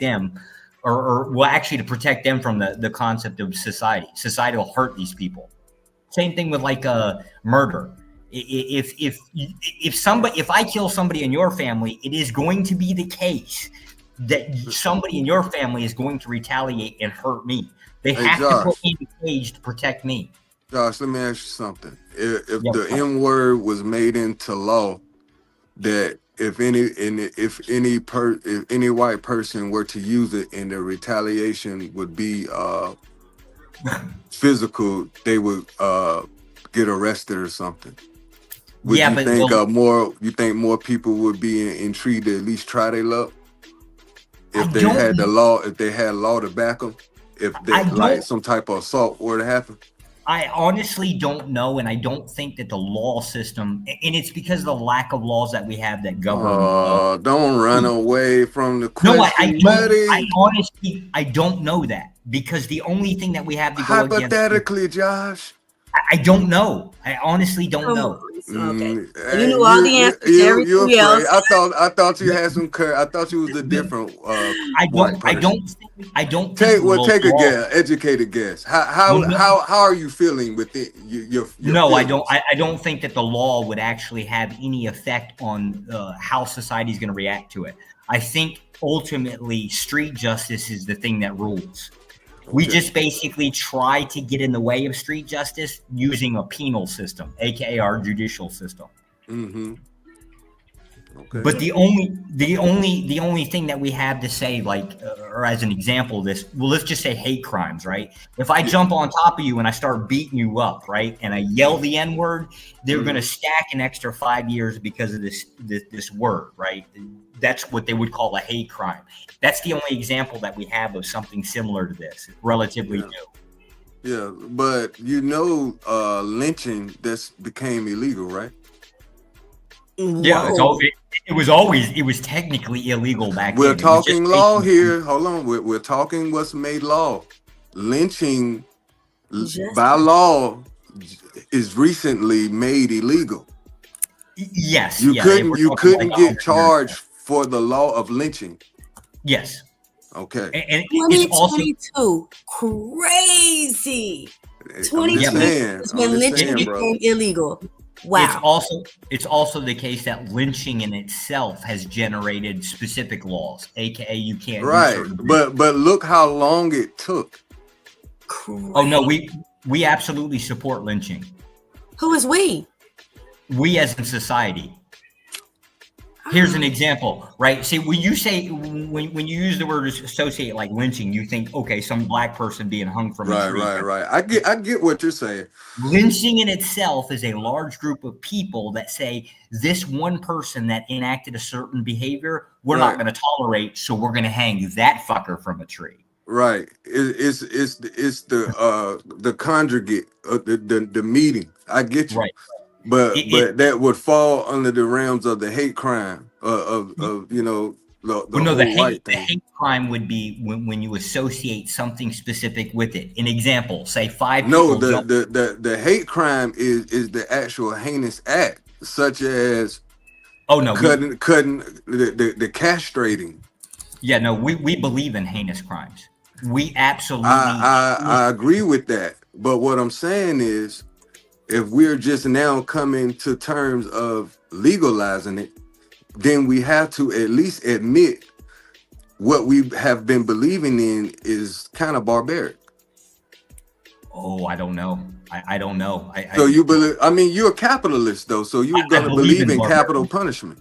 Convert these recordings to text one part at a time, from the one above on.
them, or well, actually to protect them from the concept of society. Society will hurt these people. Same thing with like murder. If I kill somebody in your family, it is going to be the case that somebody in your family is going to retaliate and hurt me. They have to put me in a cage to protect me. Josh, let me ask you something. If the M word was made into law, that if any white person were to use it and the retaliation would be physical, they would get arrested or something. Would you think more people would be intrigued to at least try their luck if they had law to back them? If they like some type of assault were to happen? I honestly don't know, and I don't think that the law system, and it's because of the lack of laws that we have that govern. Don't run away from the question. No, I don't know that, because the only thing that we have to go hypothetically, Josh. I don't know. I honestly don't know. Okay. You know all the answers to everything else. I thought you had some I thought you was a different I don't take a guess, educated guess. How are you feeling with it? I don't think that the law would actually have any effect on how society is going to react to it. I think ultimately street justice is the thing that rules. We just basically try to get in the way of street justice using a penal system, aka our judicial system. Mm-hmm. Okay. But the only thing that we have to say, like, or as an example of this, well, let's just say hate crimes, right? If I jump on top of you and I start beating you up, right, and I yell the N-word, they're going to stack an extra 5 years because of this word, right? That's what they would call a hate crime. That's the only example that we have of something similar to this, relatively new. Yeah, but lynching became illegal, right? Yeah, it was technically illegal back then. We're talking law here. Hold on, we're talking what's made law. Lynching by law is recently made illegal. Yes, you couldn't get charged for the law of lynching. Yes. Okay. And 2022, crazy. 2022 is when lynching became illegal. Wow. It's also the case that lynching in itself has generated specific laws, aka you can't. Right. But look how long it took. Crazy. Oh no, we absolutely support lynching. Who is we? We as in society. Here's an example, right? See, when you say when you use the word associate like lynching, you think, okay, some black person being hung from a tree. Right. I get what you're saying. Lynching in itself is a large group of people that say this one person that enacted a certain behavior, we're not going to tolerate, so we're going to hang that fucker from a tree. Right. It's the conjugate of the meeting. I get you. Right. But that would fall under the realms of the hate crime the hate crime would be when you associate something specific with it. An example, say five. No, the hate crime is the actual heinous act, such as cutting the castrating. Yeah, no, we believe in heinous crimes. We absolutely. I agree with that, but what I'm saying is, if we're just now coming to terms of legalizing it, then we have to at least admit what we have been believing in is kind of barbaric. Oh, I don't know. I don't know. You believe? I mean, you're a capitalist, though, so you're going to believe in capital punishment.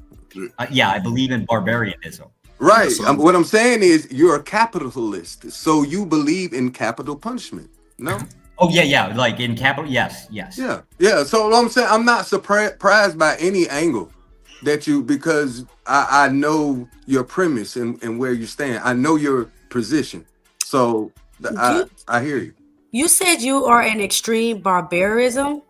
Yeah, I believe in barbarianism. Right. What I'm saying is, you're a capitalist, so you believe in capital punishment. No. Oh yeah, like in capital, yes. Yeah. So I'm saying I'm not surprised by any angle that because I know your premise and where you stand. I know your position, so I hear you. You said you are an extreme barbarism.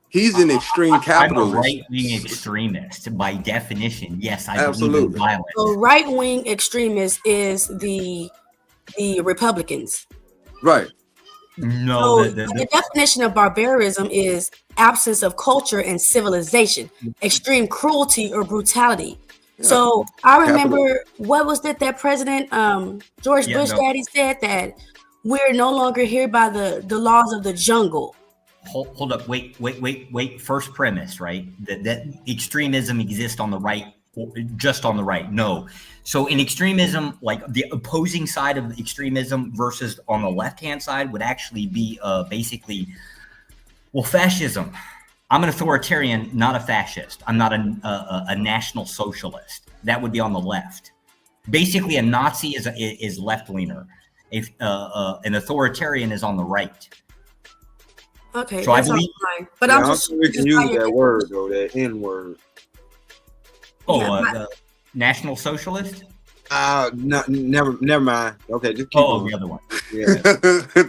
He's an extreme capitalist. I'm a right-wing extremist by definition. Yes, I absolutely believe in violence. So right-wing extremist is the Republicans, right? No, so the definition of barbarism is absence of culture and civilization, extreme cruelty or brutality. So I remember what was that President George Bush daddy said that we're no longer here by the laws of the jungle. Hold up, wait. First premise, right? That extremism exists on the right, just on the right. No. So in extremism, like the opposing side of extremism versus on the left-hand side would actually be basically, well, fascism. I'm an authoritarian, not a fascist. I'm not a national socialist. That would be on the left. Basically, a Nazi is left-leaner. If an authoritarian is on the right. Okay, so I believe. But I'm just use that word though, that N word. Oh, National Socialist. No, never mind. Okay, just keep the other one. Yeah.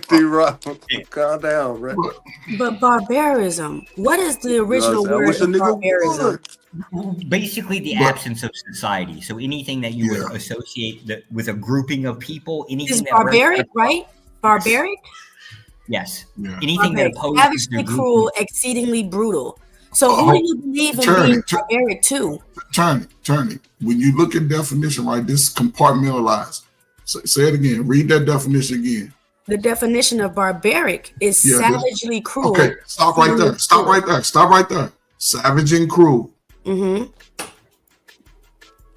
D-Rock, calm down, right? But barbarism. What is the original word of barbarism? Basically, the absence of society. So anything that you would associate with a grouping of people, anything is barbaric, right? Barbaric. Yes. Yeah. Anything that opposes savagely cruel, exceedingly brutal. So who do you believe in being barbaric too? Turney. When you look at definition, right, this is compartmentalized. Say it again. Read that definition again. The definition of barbaric is savagely cruel. Okay, stop right there. Savage and cruel. Mm-hmm.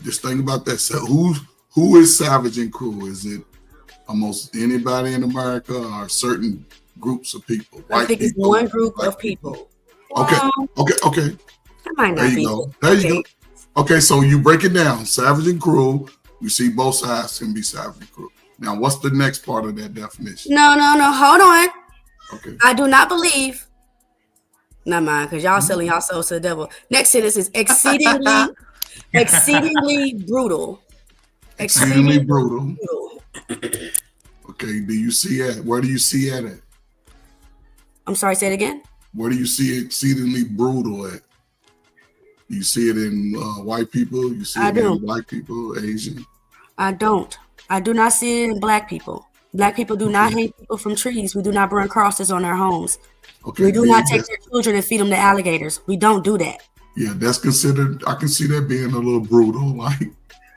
Just think about that. So who is savage and cruel? Is it almost anybody in America or certain groups of people? I think it's one group of people. Okay. That might not there you go. There you go. Okay, so you break it down. Savage and cruel. We see both sides can be savage and cruel. Now, what's the next part of that definition? No. Hold on. Okay. I do not believe. Not mine, because y'all selling y'all souls to the devil. Next sentence is exceedingly brutal. Exceedingly brutal. Okay, do you see it? Where do you see it at? I'm sorry, say it again. Where do you see exceedingly brutal at? You see it in white people? You see it in black people, Asian? I don't. I do not see it in black people. Black people do not hang people from trees. We do not burn crosses on their homes. Okay. We do not take their children and feed them to alligators. We don't do that. Yeah, that's considered, I can see that being a little brutal. Like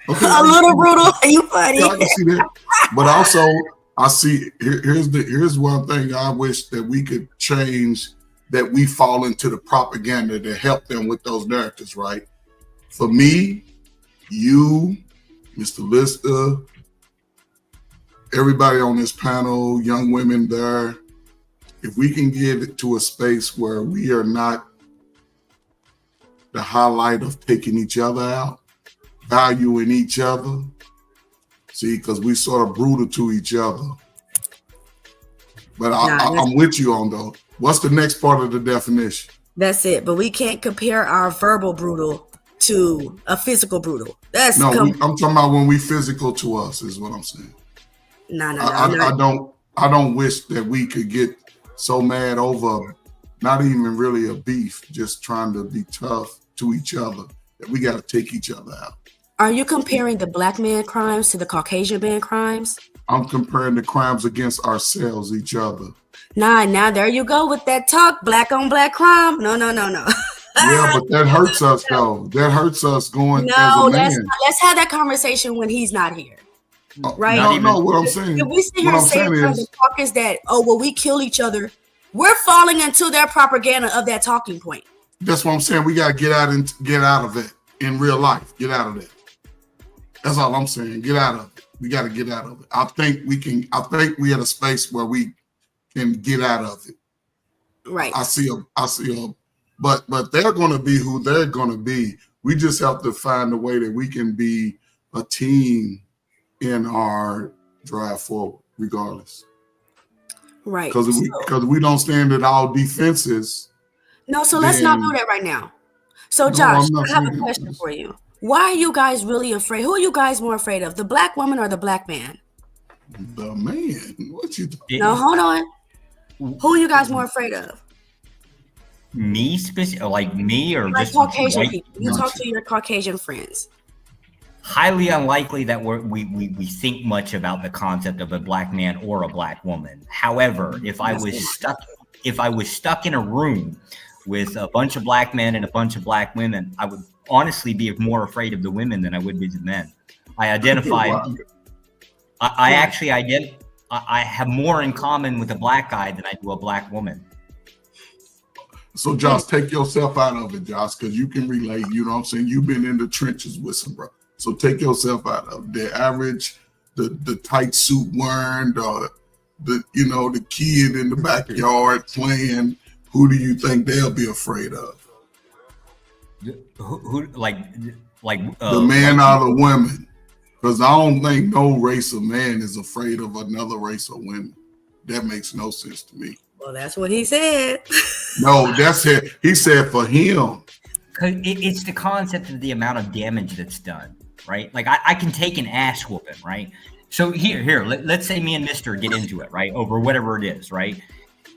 a little brutal? Are you funny? Yeah, I can see that. But also, I see, here's one thing I wish that we could change, that we fall into the propaganda to help them with those narratives, right? For me, you, Mr. Lister, everybody on this panel, young women there, if we can get it to a space where we are not the highlight of taking each other out, valuing each other, see, because we sort of brutal to each other. But I'm with you on though. What's the next part of the definition? That's it. But we can't compare our verbal brutal to a physical brutal. I'm talking about when we physical to us is what I'm saying. I don't wish that we could get so mad over not even really a beef, just trying to be tough to each other that we got to take each other out. Are you comparing the black man crimes to the Caucasian man crimes? I'm comparing the crimes against ourselves, each other. Now there you go with that talk, black on black crime. No. Yeah, but that hurts us though. That hurts us going as a man. Let's have that conversation when he's not here. Right? No, what I'm saying. If we sit here and say the talk is that, we kill each other, we're falling into their propaganda of that talking point. That's what I'm saying. We gotta get out of it in real life. Get out of it. That's all I'm saying. Get out of it. We got to get out of it. I think we at a space where we can get out of it. Right. I see but they're going to be who they're going to be. We just have to find a way that we can be a team in our drive forward, regardless. Right. Because we don't stand at all defenses. No, so let's not do that right now. So Josh, I have a question for you. Why are you guys really afraid? Who are you guys more afraid of, the black woman or the black man? The man. What you talking? No, hold on. Who are you guys more afraid of? Me like me or like just Caucasian people? You talk to your Caucasian friends. Highly unlikely that we think much about the concept of a black man or a black woman. However, if I was stuck in a room with a bunch of black men and a bunch of black women, I would honestly be more afraid of the women than I would be the men. I identify. I actually I have more in common with a black guy than I do a black woman. So Josh, take yourself out of it, Josh, because you can relate. You know what I'm saying? You've been in the trenches with some bro. So take yourself out of the average, the tight suit wearing, the the kid in the backyard playing. Who do you think they'll be afraid of? Who like the man or the women? Because I don't think no race of man is afraid of another race of women. That makes no sense to me. Well, that's what he said. No, that's it. He said for him. It's the concept of the amount of damage that's done, right? Like I can take an ass whooping, right? So here, let's say me and Mr. get into it, right? Over whatever it is, right?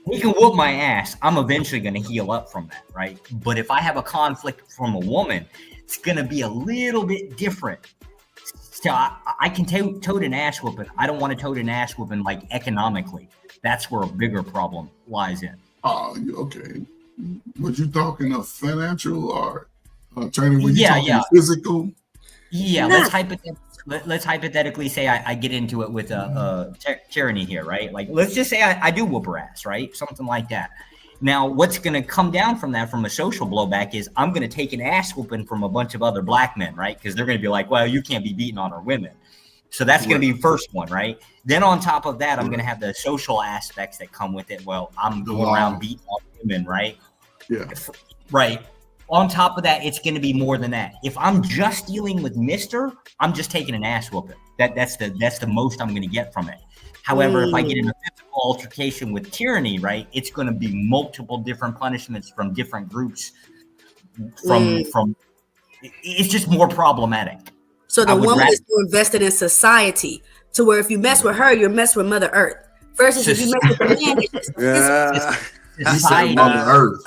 He can whoop my ass. I'm eventually going to heal up from that, right? But if I have a conflict from a woman, it's going to be a little bit different. So I can tote an ass whooping. I don't want to tote an ass whooping like economically. That's where a bigger problem lies in. Oh, okay. Was you talking of financial or attorney? Were you talking physical? Yeah, let's hypothetically say I get into it with tyranny here, right? Like, let's just say I do whoop her ass, right? Something like that. Now, what's going to come down from that, from a social blowback, is I'm going to take an ass whooping from a bunch of other black men, right? Because they're going to be like, well, you can't be beating on our women. So that's going to be the first one, right? Then on top of that, I'm going to have the social aspects that come with it. Well, I'm going around beating on women, right? Yeah. Right. On top of that, it's going to be more than that. If I'm just dealing with Mr., I'm just taking an ass whooping. That's the most I'm going to get from it. However, if I get in a physical altercation with tyranny, right, it's going to be multiple different punishments from different groups. From it's just more problematic. So the woman is more invested in society, to where if you mess with her, you're messing with Mother Earth. Versus if you mess with the man, society, Mother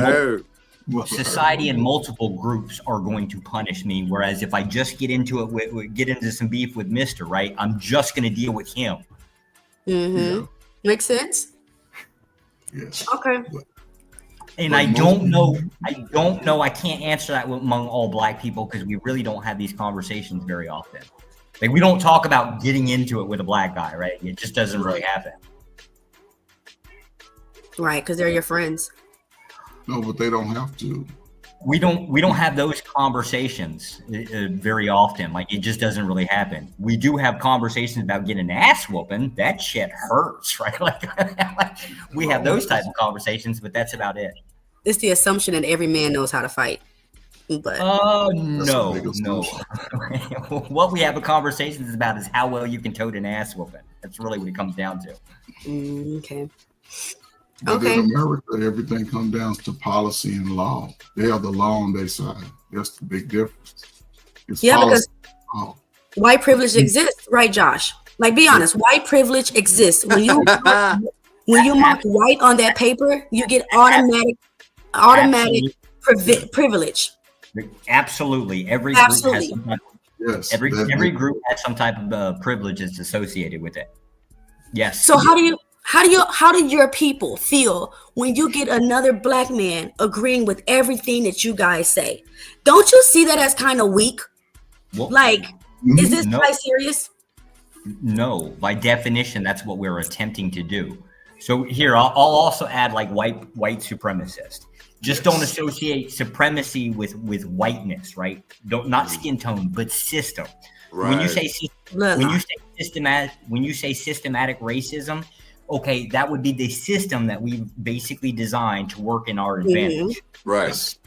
Earth. Society and multiple groups are going to punish me. Whereas if I just get into it, get into some beef with Mr., right, I'm just going to deal with him. Mm-hmm. Yeah. Makes sense. Yes. Okay. And I don't know. I can't answer that among all black people because we really don't have these conversations very often. Like, we don't talk about getting into it with a black guy, right? It just doesn't really happen. Right, because they're your friends. No, but they don't have to. We don't have those conversations very often. Like, it just doesn't really happen. We do have conversations about getting an ass whooping. That shit hurts, right? Like we have those type of conversations, but that's about it. It's the assumption that every man knows how to fight. But no. What we have a conversations about is how well you can tote an ass whooping. That's really what it comes down to. Okay. But in America, everything comes down to policy and law. They have the law on their side. That's the big difference. It's because white privilege exists, right, Josh? Like, be honest, white privilege exists. When you mark white on that paper, you get automatic privilege. Absolutely. Every group has some type of, every group has some type of privileges associated with it. Yes. So how do your people feel when you get another black man agreeing with everything that you guys say? Don't you see that as kind of weak? Well, like, is this guy serious? No, by definition, that's what we're attempting to do. So here, I'll also add like white supremacist. Just don't associate supremacy with whiteness, right? Not skin tone, but system. Right. When you say systematic racism, okay, that would be the system that we've basically designed to work in our advantage. Mm-hmm. Right.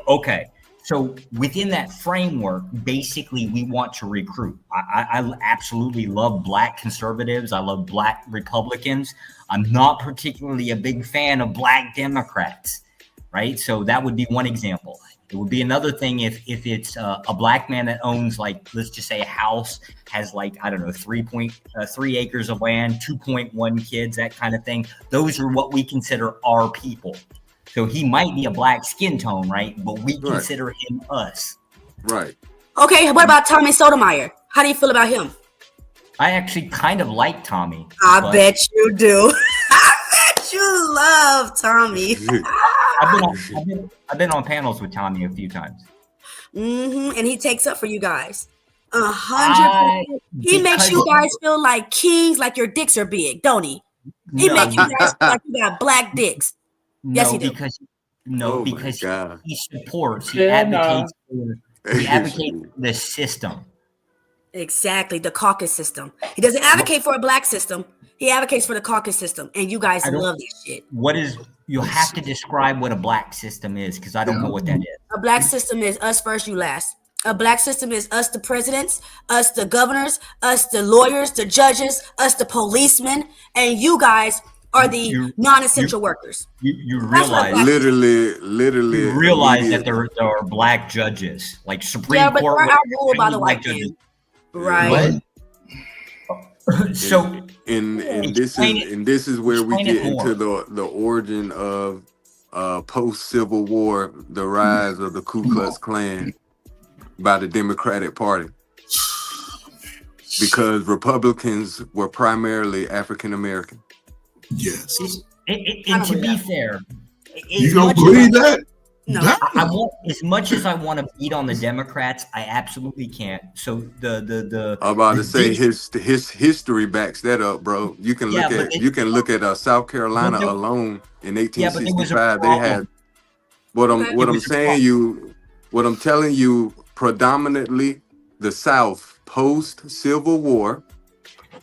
Okay. So within that framework, basically, we want to recruit. I absolutely love black conservatives. I love black Republicans. I'm not particularly a big fan of black Democrats, right? So that would be one example. It would be another thing if it's a black man that owns, like, let's just say a house, has like, I don't know, 3 acres of land, 2.1 kids, that kind of thing. Those are what we consider our people. So he might be a black skin tone, right? But we consider him us. Right. Okay, what about Tommy Sotomayor? How do you feel about him? I actually kind of like Tommy. I bet you do. I bet you love Tommy. I've been on panels with Tommy a few times. And he takes up for you guys. 100%. He makes you guys feel like kings, like your dicks are big, don't he? He makes you guys feel like you got black dicks. Yes, he does. Because he supports, he advocates for the system. Exactly, the caucus system. He doesn't advocate for a black system. He advocates for the caucus system, and you guys love this shit. You have to describe what a black system is, because I don't know what that is. A black system is us first, you last. A black system is us, the presidents, us, the governors, us, the lawyers, the judges, us, the policemen, and you guys are the non-essential workers. You realize literally you realize that there are black judges, like Supreme Court. Yeah, but they're outruled by the white man. Right. So and this is where we get into the origin of post-Civil War, the rise of the Ku Klux Klan by the Democratic Party, because Republicans were primarily African American. Yes. And to be fair, you don't believe that? No. I want, as much as I want to beat on the Democrats, I absolutely can't. So the I'm about to say his history backs that up, bro. You can look at South Carolina alone in 1865. They had what I'm telling you. Predominantly, the South post Civil War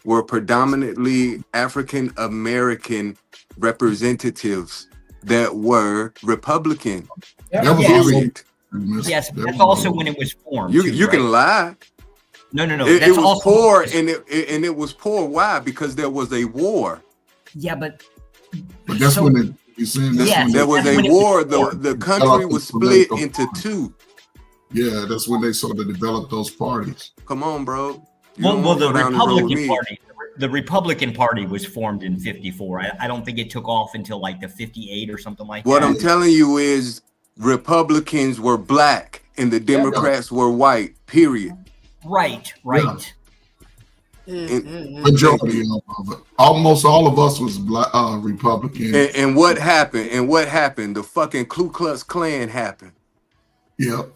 were predominantly African American representatives that were Republican. Yes, that's also when it was formed. You can lie. No. It was poor, and it was poor. Why? Because there was a war. Yeah, but that's when there was a war. The country was split into two. Yeah, that's when they sort of developed those parties. Come on, bro. The Republican Party was formed in 54. I don't think it took off until like the 58 or something like that. What I'm telling you is Republicans were black and the Democrats were white, period. Right. Majority of it. Almost all of us was black, Republican. And what happened? The fucking Ku Klux Klan happened. Yep.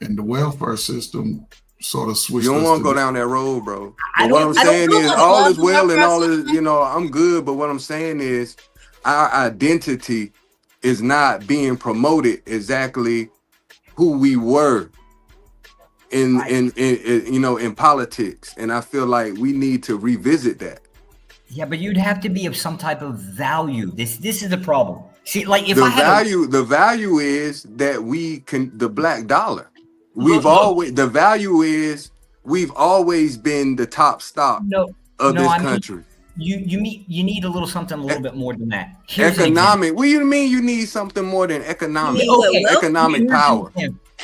And the welfare system sort of switched. You don't want to go down that road, bro. But what I'm saying is all is well and all is, I'm good. But what I'm saying is our identity is not being promoted exactly who we were in politics. And I feel like we need to revisit that. Yeah, but you'd have to be of some type of value. This is the problem. See, like if the value is that the black dollar. We've always been the top stock of this country. You need a little something a little bit more than that. Economic. What do you mean you need something more than economic? Economic power.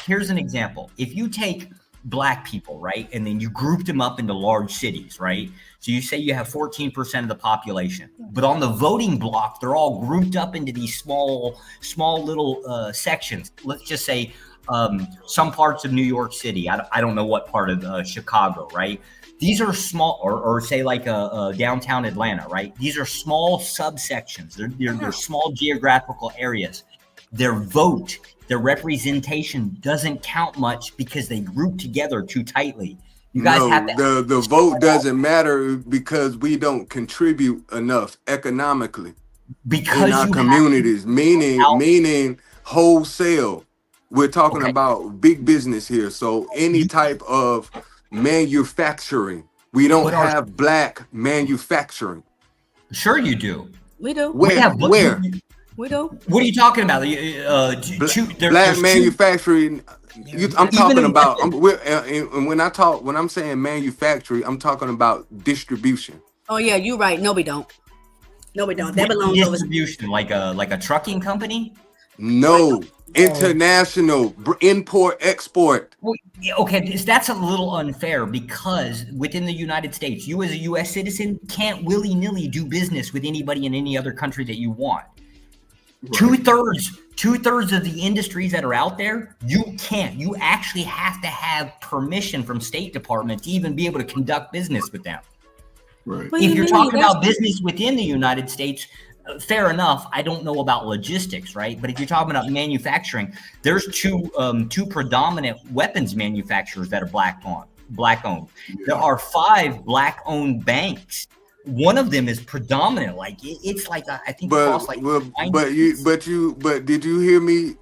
Here's an example. If you take black people, right, and then you group them up into large cities, right? So you say you have 14% of the population, but on the voting block, they're all grouped up into these small little sections. Let's just say some parts of New York City. I don't know what part of Chicago, right? These are small, or say like downtown Atlanta, right? These are small subsections. They're small geographical areas. Their vote, their representation doesn't count much because they group together too tightly. You guys have to. The vote doesn't matter because we don't contribute enough economically in our communities. Meaning wholesale. We're talking about big business here. So any type of manufacturing, we don't have black manufacturing. Sure, you do. We do. Where? We do. What are you talking about? Black manufacturing. I'm talking about. When I'm saying manufacturing, I'm talking about distribution. Oh yeah, you're right. No, we don't. That belongs to distribution, like a trucking company. No, international import export. Well, okay, that's a little unfair because within the United States, you as a U.S. citizen can't willy-nilly do business with anybody in any other country that you want. Right. Two-thirds of the industries that are out there, you can't. You actually have to have permission from State Department to even be able to conduct business with them. Right. If you're talking about business within the United States, fair enough. I don't know about logistics, right? But if you're talking about manufacturing, there's two predominant weapons manufacturers that are black owned. Yeah. There are 5 black owned banks. One of them is predominant. Like it's like I think it costs like. But did you hear me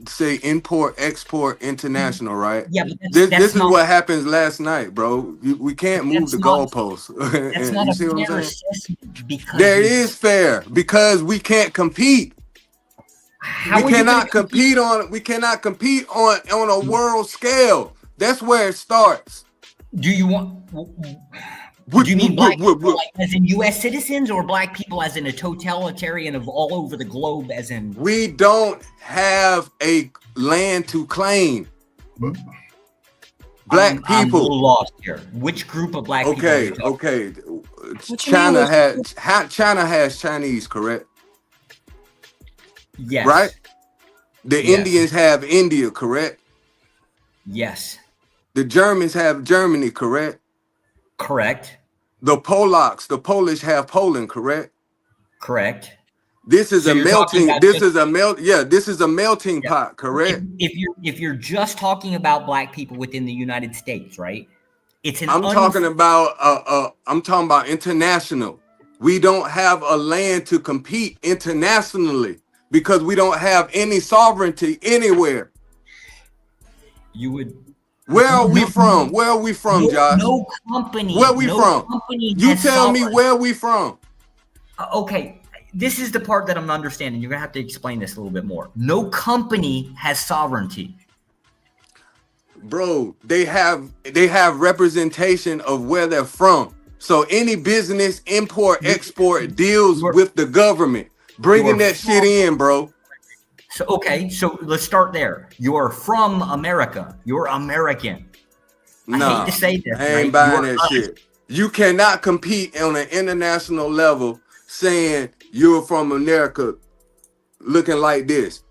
say import, export, international? Right. Yeah, but this is what happens last night, bro. We can't move the goalposts. That's not a fair assessment because there is fair because we can't compete. We cannot compete on a world scale. That's where it starts. Do you mean black people as in U.S. citizens or black people as in a totalitarian of all over the globe as in? We don't have a land to claim. Black people. I'm a little lost here. Which group of black people? Okay. China has Chinese, correct? Yes. Right? The Indians have India, correct? Yes. The Germans have Germany, correct? Correct. The Polish have Poland, correct? Correct. This is a melting pot, correct? If you're just talking about black people within the United States, right? I'm talking about international. We don't have a land to compete internationally because we don't have any sovereignty anywhere. Where are we from? Where are we from, Josh? No company. Where are we from? You tell me where we from. Okay, this is the part that I'm not understanding. You're gonna have to explain this a little bit more. No company has sovereignty. Bro, they have representation of where they're from. So any business, import, export deals with the government. Bringing that shit in, bro. So let's start there. You're from America. You're American. I hate to say this. I ain't buying that shit. You cannot compete on an international level saying you're from America looking like this.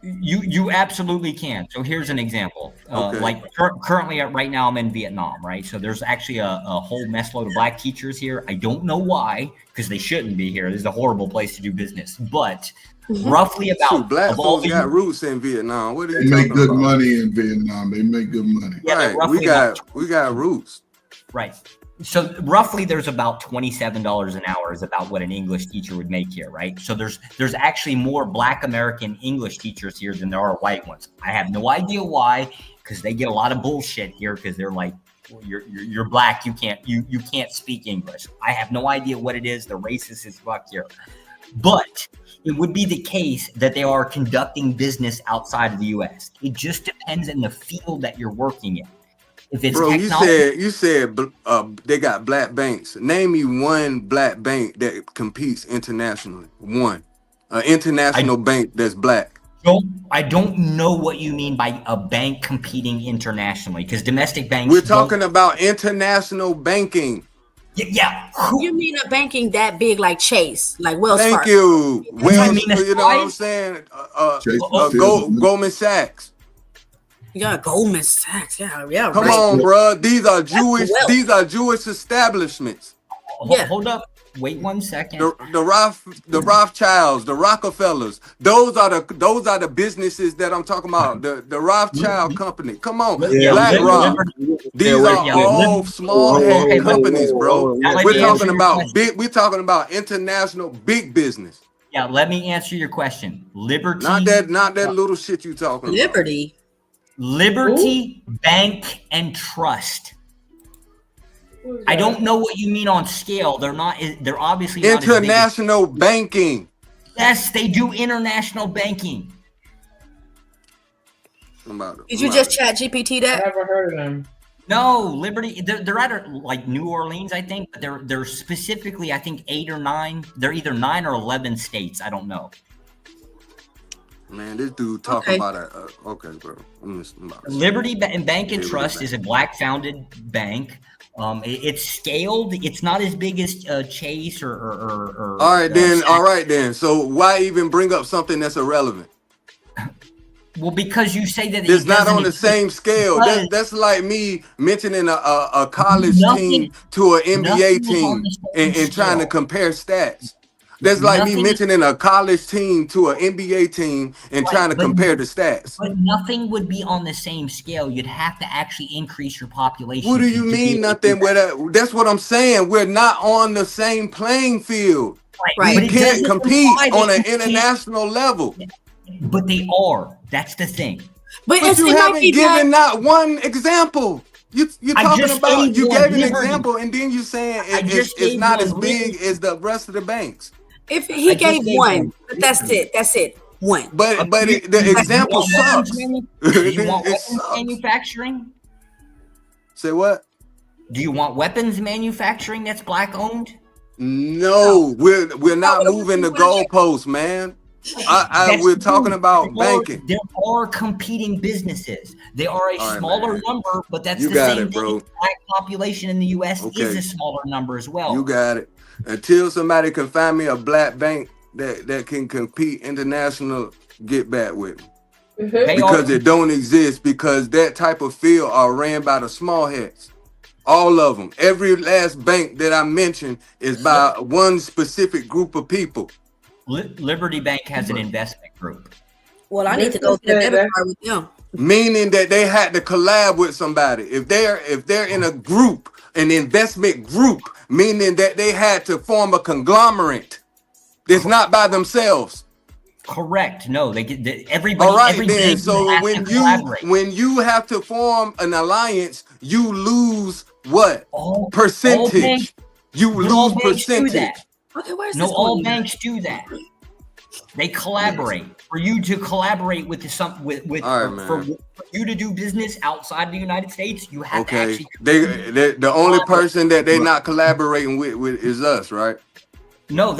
You absolutely can. So here's an example. Okay. Like currently right now I'm in Vietnam, right? So there's actually a whole mess load of black teachers here. I don't know why, because they shouldn't be here. This is a horrible place to do business. But roughly about black folks got roots in Vietnam. What are you talking about? They make good about? Money in Vietnam. They make good money. Yeah, right. We got roots. Right. So roughly there's about $27 an hour is about what an English teacher would make here, right? So there's actually more black American English teachers here than there are white ones. I have no idea why, because they get a lot of bullshit here because they're like, well, you're black, you can't speak English. I have no idea what it is. The racist as fuck here. But it would be the case that they are conducting business outside of the US. It just depends on the field that you're working in. If it's bro, technology, you said they got black banks. Name me one black bank that competes internationally. One, an international bank that's black. I don't know what you mean by a bank competing internationally, because domestic banks. We're talking about international banking. Yeah. You mean a banking that big like Chase, like Wells Fargo? Thank you. Wells, you know what I'm saying? Goldman Sachs. Yeah, Goldman Sachs. Yeah. Come on, bro. These are Jewish. These are Jewish establishments. Hold up. Wait 1 second. The Rothschilds, the Rockefellers. Those are the businesses that I'm talking about. The Rothschild company. Come on, BlackRock. These are all small companies, bro. We're talking about big. We're talking about international big business. Yeah. Let me answer your question. Liberty. Not that little shit you talking about. Liberty Bank and Trust. I don't know what you mean on scale. They're obviously not international banking. Yes, they do international banking. Did you just chat GPT that? I never heard of them. No, Liberty. They're either like New Orleans, I think, but they're specifically, I think 8 or 9. They're either 9 or 11 states. I don't know. Man, this dude talking about it. Okay, bro. Liberty Bank and Trust is a black-founded bank. It's scaled. It's not as big as Chase or All right, then. So why even bring up something that's irrelevant? Well, because you say that it's not on the same scale. That's like me mentioning a college team to an NBA team and trying to compare stats. That's like me mentioning a college team to an NBA team and trying to compare the stats. But nothing would be on the same scale. You'd have to actually increase your population. What do you mean nothing? That's what I'm saying. We're not on the same playing field. Right. We can't compete on an international level. But they are. That's the thing. But you haven't given not one example. You're talking about, you gave an example and then you're saying it's not as big as the rest of the banks. If he gave one, but that's it. That's it. One. But the example sucks. Do you want weapons manufacturing? Say what? Do you want weapons manufacturing that's black owned? No, we're not moving the goalposts, man. We're talking about banking. There are competing businesses. They are a smaller number, but that's the same thing. The black population in the U.S. is a smaller number as well. You got it. Until somebody can find me a black bank that can compete international, get back with me. Because it don't exist, because that type of field are ran by the small heads. All of them. Every last bank that I mentioned is by one specific group of people. Liberty Bank has an investment group. Well, I need to go get a debit card with them. Meaning that they had to collab with somebody. If they're in a group, an investment group, meaning that they had to form a conglomerate. It's not by themselves. Correct. No, they get everybody. All right, then. So when you have to form an alliance, you lose what? Percentage. You lose percentage. Okay, where's no, all banks do that. They collaborate. For you to collaborate with for you to do business outside the United States, you have to actually. The only person that they're not collaborating with is us, right? No,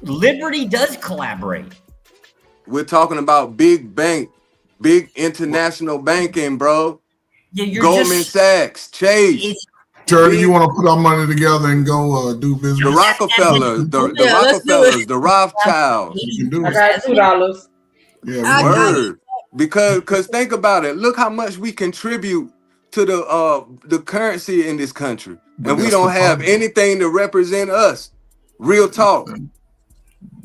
Liberty does collaborate. We're talking about big international banking, bro. Yeah, Goldman Sachs, Chase. Charlie, you want to put our money together and go do business? The Rockefellers, the Rothschilds. I got $2. Yeah, word. Because think about it. Look how much we contribute to the currency in this country, and we don't have anything to represent us. Real talk.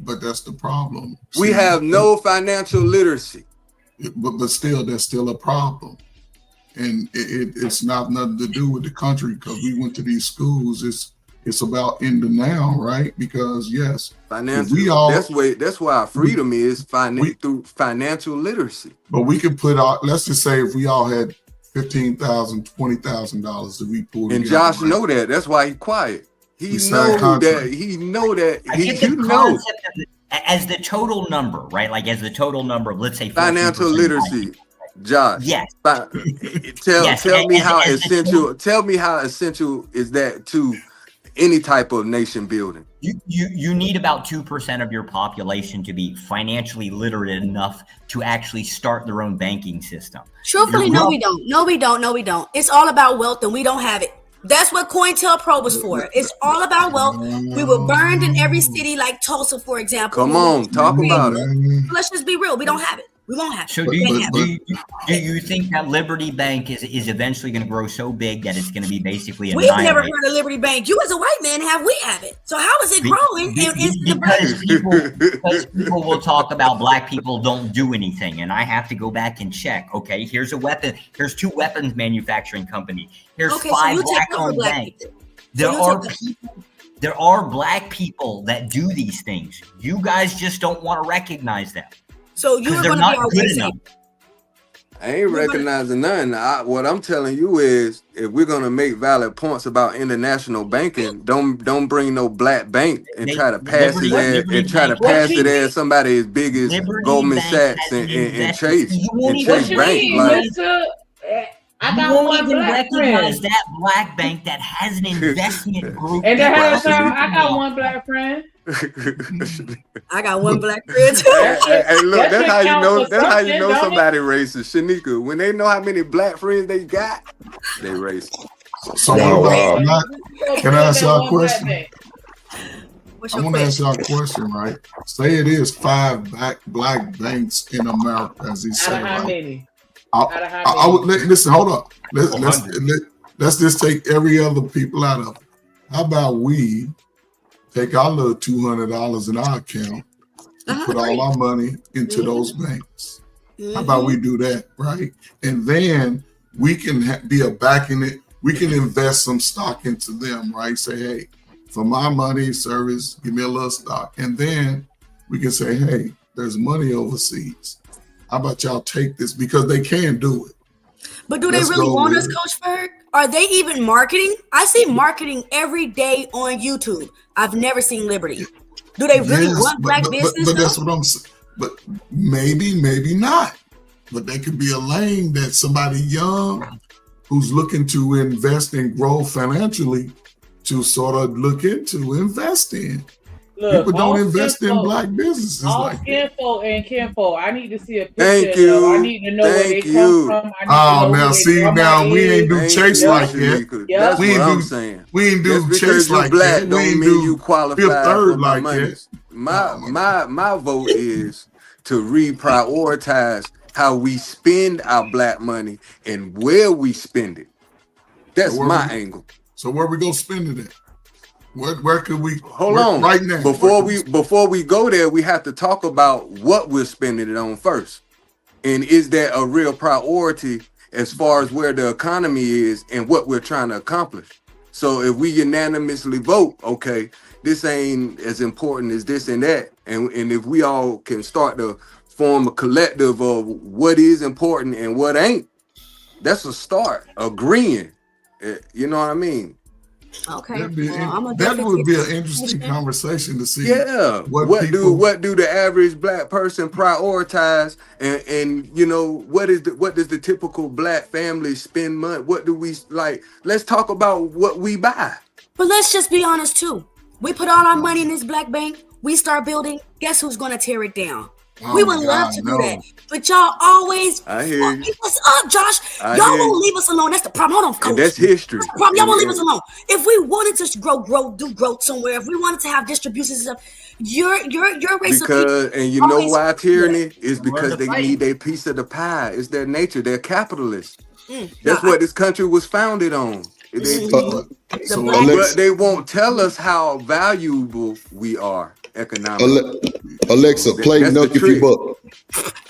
But that's the problem. We have no financial literacy. But still, there's still a problem. And it's not nothing to do with the country, because we went to these schools. It's about in the now, right? Because yes, financial. That's why our freedom is through financial literacy. But we could put out. Let's just say if we all had $15,000, $20,000 that we pulled. And together, Josh know that. That's why he's quiet. He know that. I get the concept of it as the total number, right? Like as the total number of, let's say, financial literacy. Josh, yes. Tell me how essential is that to any type of nation building? You need about 2% of your population to be financially literate enough to actually start their own banking system. Truthfully, no, we don't. It's all about wealth, and we don't have it. That's what COINTELPRO was for. It's all about wealth. We were burned in every city, like Tulsa, for example. Come on, talk about it. Let's just be real. We don't have it. We won't have it. So do you think that Liberty Bank is eventually going to grow so big that it's going to be basically We've never heard of Liberty Bank. You as a white man we have it. So how is it growing? Because people will talk about black people don't do anything, and I have to go back and check. Okay, here's here's 2 weapons manufacturing companies. Here's 5 black-owned banks. There are black people that do these things. You guys just don't want to recognize them. So you're going to be our enough. I ain't recognizing nothing. What I'm telling you is, if we're gonna make valid points about international banking, don't bring no black bank and try to pass it as somebody as big as Goldman Sachs and Chase Bank. I got one black friend. That black bank that has an investment group. And I got one black friend. I got one black friend too. Hey, look, that's how you know. That's how you know somebody racist. Shanika, when they know how many black friends they got, they racist. So, can I ask y'all a question? I want to ask y'all a question, right? Say it is 5 black banks in America, as he said. How many? I would listen. Hold up. Let's just take every other people out of it. How about we take our little $200 in our account and put all our money into those banks. How about we do that, right? And then we can be a backing it. We can invest some stock into them, right? Say, hey, for my money, service, give me a little stock. And then we can say, hey, there's money overseas. How about y'all take this? Because they can do it. But do they really want us, Coach Ferg? Are they even marketing? I see marketing every day on YouTube. I've never seen Liberty. Do they really want black business? But that's what I'm saying. But maybe not. But they could be a lane that somebody young who's looking to invest and grow financially to sort of look into, invest in. Look, people don't invest in black businesses like that. And Kinfo, I need to see a picture. Thank you. I need to know where they come from. Now see, now we ain't do chase like that. That's what I'm saying. We ain't do chase like black that. Don't mean you qualify for my money. That. My vote is to reprioritize how we spend our black money and where we spend it. That's my angle. So where we go spend it at? Where could we hold on right now? Before we go there, we have to talk about what we're spending it on first. And is that a real priority as far as where the economy is and what we're trying to accomplish? So if we unanimously vote, okay, this ain't as important as this and that, and if we all can start to form a collective of what is important and what ain't, that's a start. Agreeing, you know what I mean? Okay, that would be an interesting conversation to see. Yeah, what do the average black person prioritize, and you know what does the typical black family spend money? What do we like? Let's talk about what we buy. But let's just be honest too. We put all our money in this black bank. We start building. Guess who's going to tear it down? We would love to do that, but y'all always fucking us up, Josh. Y'all won't leave us alone. That's the problem. Hold on, Coach. And that's history. That's the problem. Y'all won't leave us alone. If we wanted to do growth somewhere, if we wanted to have distributions and stuff, your race and you know why tyranny is because they need a piece of the pie. It's their nature. They're capitalists. That's what this country was founded on. But they won't tell us how valuable we are economically. Alexa, play Nuck If You Buck.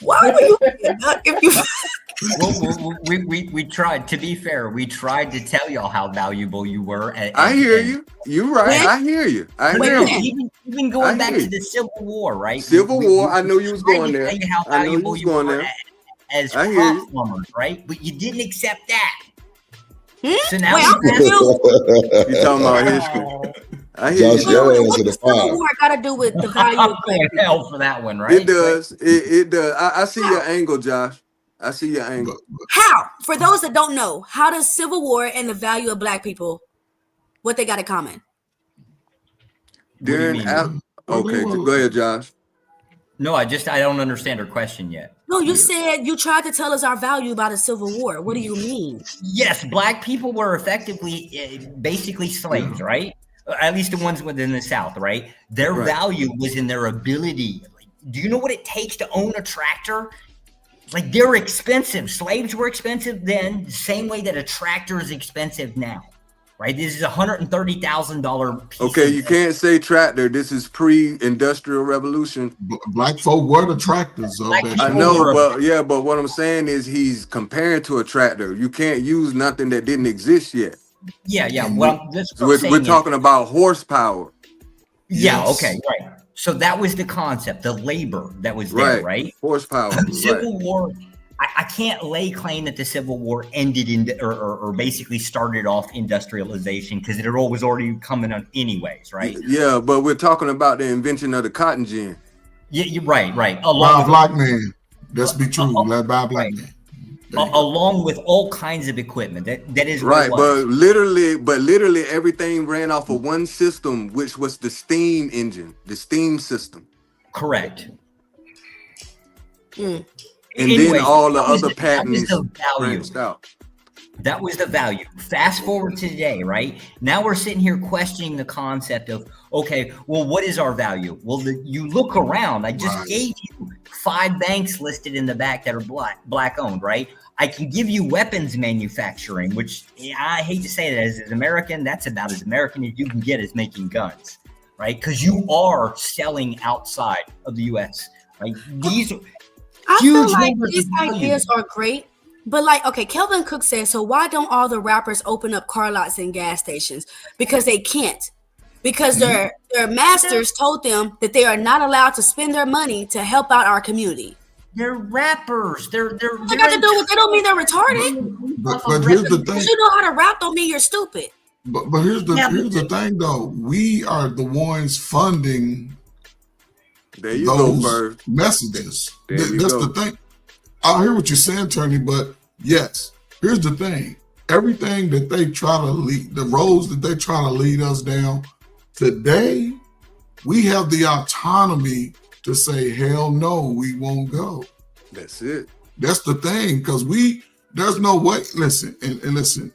Why would you Nuck if you? Well, we tried. To be fair, we tried to tell y'all how valuable you were. I hear you. You're right. I hear you. Even going back to the Civil War, right? Civil War. I know you was going there. How valuable you were as crop farmers, right? But you didn't accept that. So now you're talking about history. I hear you. What does Civil War got to do with the value of hell for that one, right? It does. It does. I see your angle, Josh. I see your angle. How? For those that don't know, how does Civil War and the value of black people, what they got in common? Okay, go ahead, Josh. No, I don't understand her question yet. No, you said you tried to tell us our value about a Civil War. What do you mean? Yes, black people were effectively, basically slaves, right? At least the ones within the South, right? Their value was in their ability. Do you know what it takes to own a tractor? Like, they're expensive. Slaves were expensive then, the same way that a tractor is expensive now, right? This is $130,000 piece. Okay, you can't say tractor. This is pre-industrial revolution. Black folk were the tractors. I know, but what I'm saying is he's comparing to a tractor. You can't use nothing that didn't exist yet. Yeah. Well, we're talking about horsepower. Yeah. Yes. Okay. Right. So that was the concept, the labor that was there, right? Horsepower. Civil War. I can't lay claim that the Civil War ended or basically started off industrialization because it was already coming on anyways, right? Yeah, but we're talking about the invention of the cotton gin. Yeah, you're right. By a black man. Let's be true. By a black man. Along with all kinds of equipment. That is right, but literally everything ran off of one system, which was the steam engine, the steam system. Correct. And then all the other patents branched out. That was the value. Fast forward to today, right? Now we're sitting here questioning the concept of, okay, well, what is our value? Well, you look around. I just gave you 5 banks listed in the back that are black owned, right? I can give you weapons manufacturing, which I hate to say that as an American, that's about as American as you can get as making guns. right? Because you are selling outside of the U.S. Right? These are I huge feel like numbers these of value. ideas are great, but like, okay, Kelvin Cook says, so why don't all the rappers open up car lots and gas stations? Because they can't. Because their masters told them that they are not allowed to spend their money to help out our community. They're rappers. They got to do with, they don't mean they're retarded. But here's the thing. You know how to rap don't mean you're stupid. But here's the thing though. We are the ones funding those messages. That's the thing. I hear what you're saying, Tony, but yes, here's the thing. Everything that they try to lead, the roads that they try to lead us down, today, we have the autonomy to say, hell no, we won't go. That's it. That's the thing, because there's no way. Listen, and listen,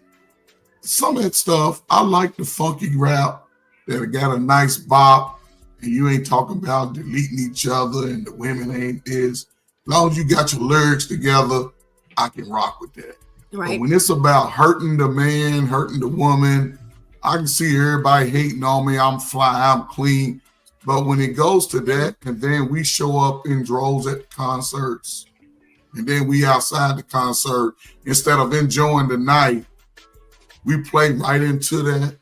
some of that stuff, I like the funky rap that got a nice bop, and you ain't talking about deleting each other and the women ain't this. As long as you got your lyrics together, I can rock with that. Right. But when it's about hurting the man, hurting the woman, I can see everybody hating on me. I'm fly, I'm clean. But when it goes to that, and then we show up in droves at concerts, and then we outside the concert, instead of enjoying the night, we play right into that.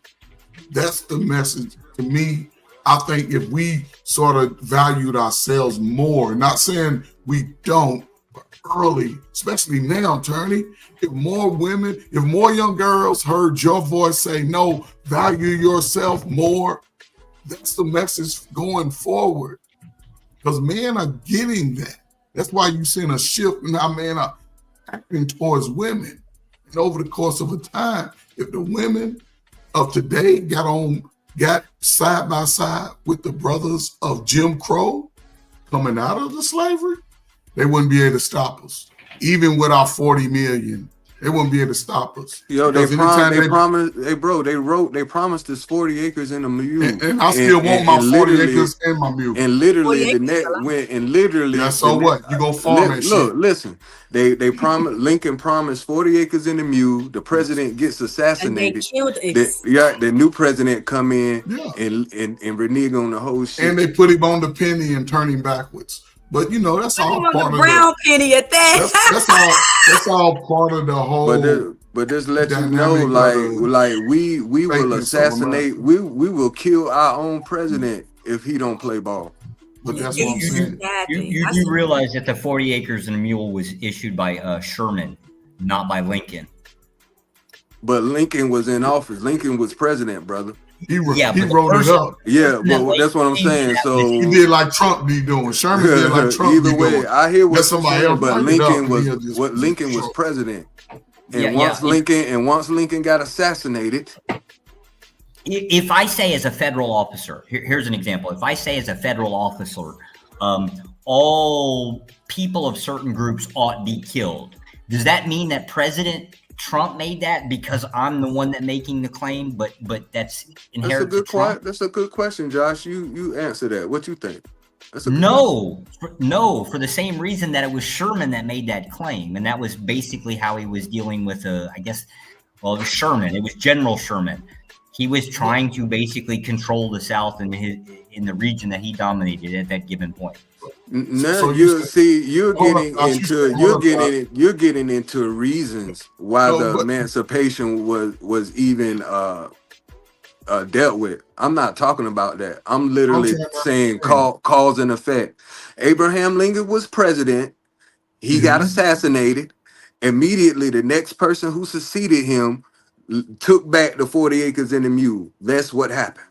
That's the message to me. I think if we sort of valued ourselves more, not saying we don't, but early, especially now, Tony, if more women, if more young girls heard your voice say, no, value yourself more, that's the message going forward. Because men are getting that. That's why you've seen a shift in how men are acting towards women. And over the course of a time, if the women of today got side by side with the brothers of Jim Crow coming out of the slavery, they wouldn't be able to stop us. Even with our 40 million, they wouldn't be able to stop us. Yo, they promised us 40 acres in a mule. And I still want my 40 acres in my mule. And literally the net went, and literally. Yeah, so what? You go farm that shit. Look, listen. They promised, Lincoln promised 40 acres in the mule. The president gets assassinated. And they killed the new president come in and renege on the whole shit. And they put him on the penny and turn him backwards. But you know, that's all part of brown penny at that. That's all part of the whole. But just let you know, like we will assassinate. We will kill our own president if he don't play ball. But that's what I'm saying. You realize that the 40 acres and a mule was issued by Sherman, not by Lincoln. But Lincoln was in office. Lincoln was president, brother. He wrote it up. Yeah, but that's what I'm saying. So he did like Trump be doing. Sherman did like Trump either way, doing. I hear what somebody else, but Lincoln was president. And once Lincoln got assassinated. If I say as a federal officer, here's an example. If I say as a federal officer, all people of certain groups ought be killed, does that mean that President Trump made that because I'm the one that making the claim? But that's inherent. That's a good question, Josh. You answer that. What you think? No, for the same reason that it was Sherman that made that claim, and that was basically how he was dealing with it was Sherman. It was General Sherman. He was trying to basically control the South in the region that he dominated at that given point. Now you're getting into reasons why the emancipation was even dealt with. I'm not talking about that. I'm literally saying cause and effect. Abraham Lincoln was president. He got assassinated. Immediately, the next person who succeeded him took back the 40 acres and the mule. That's what happened.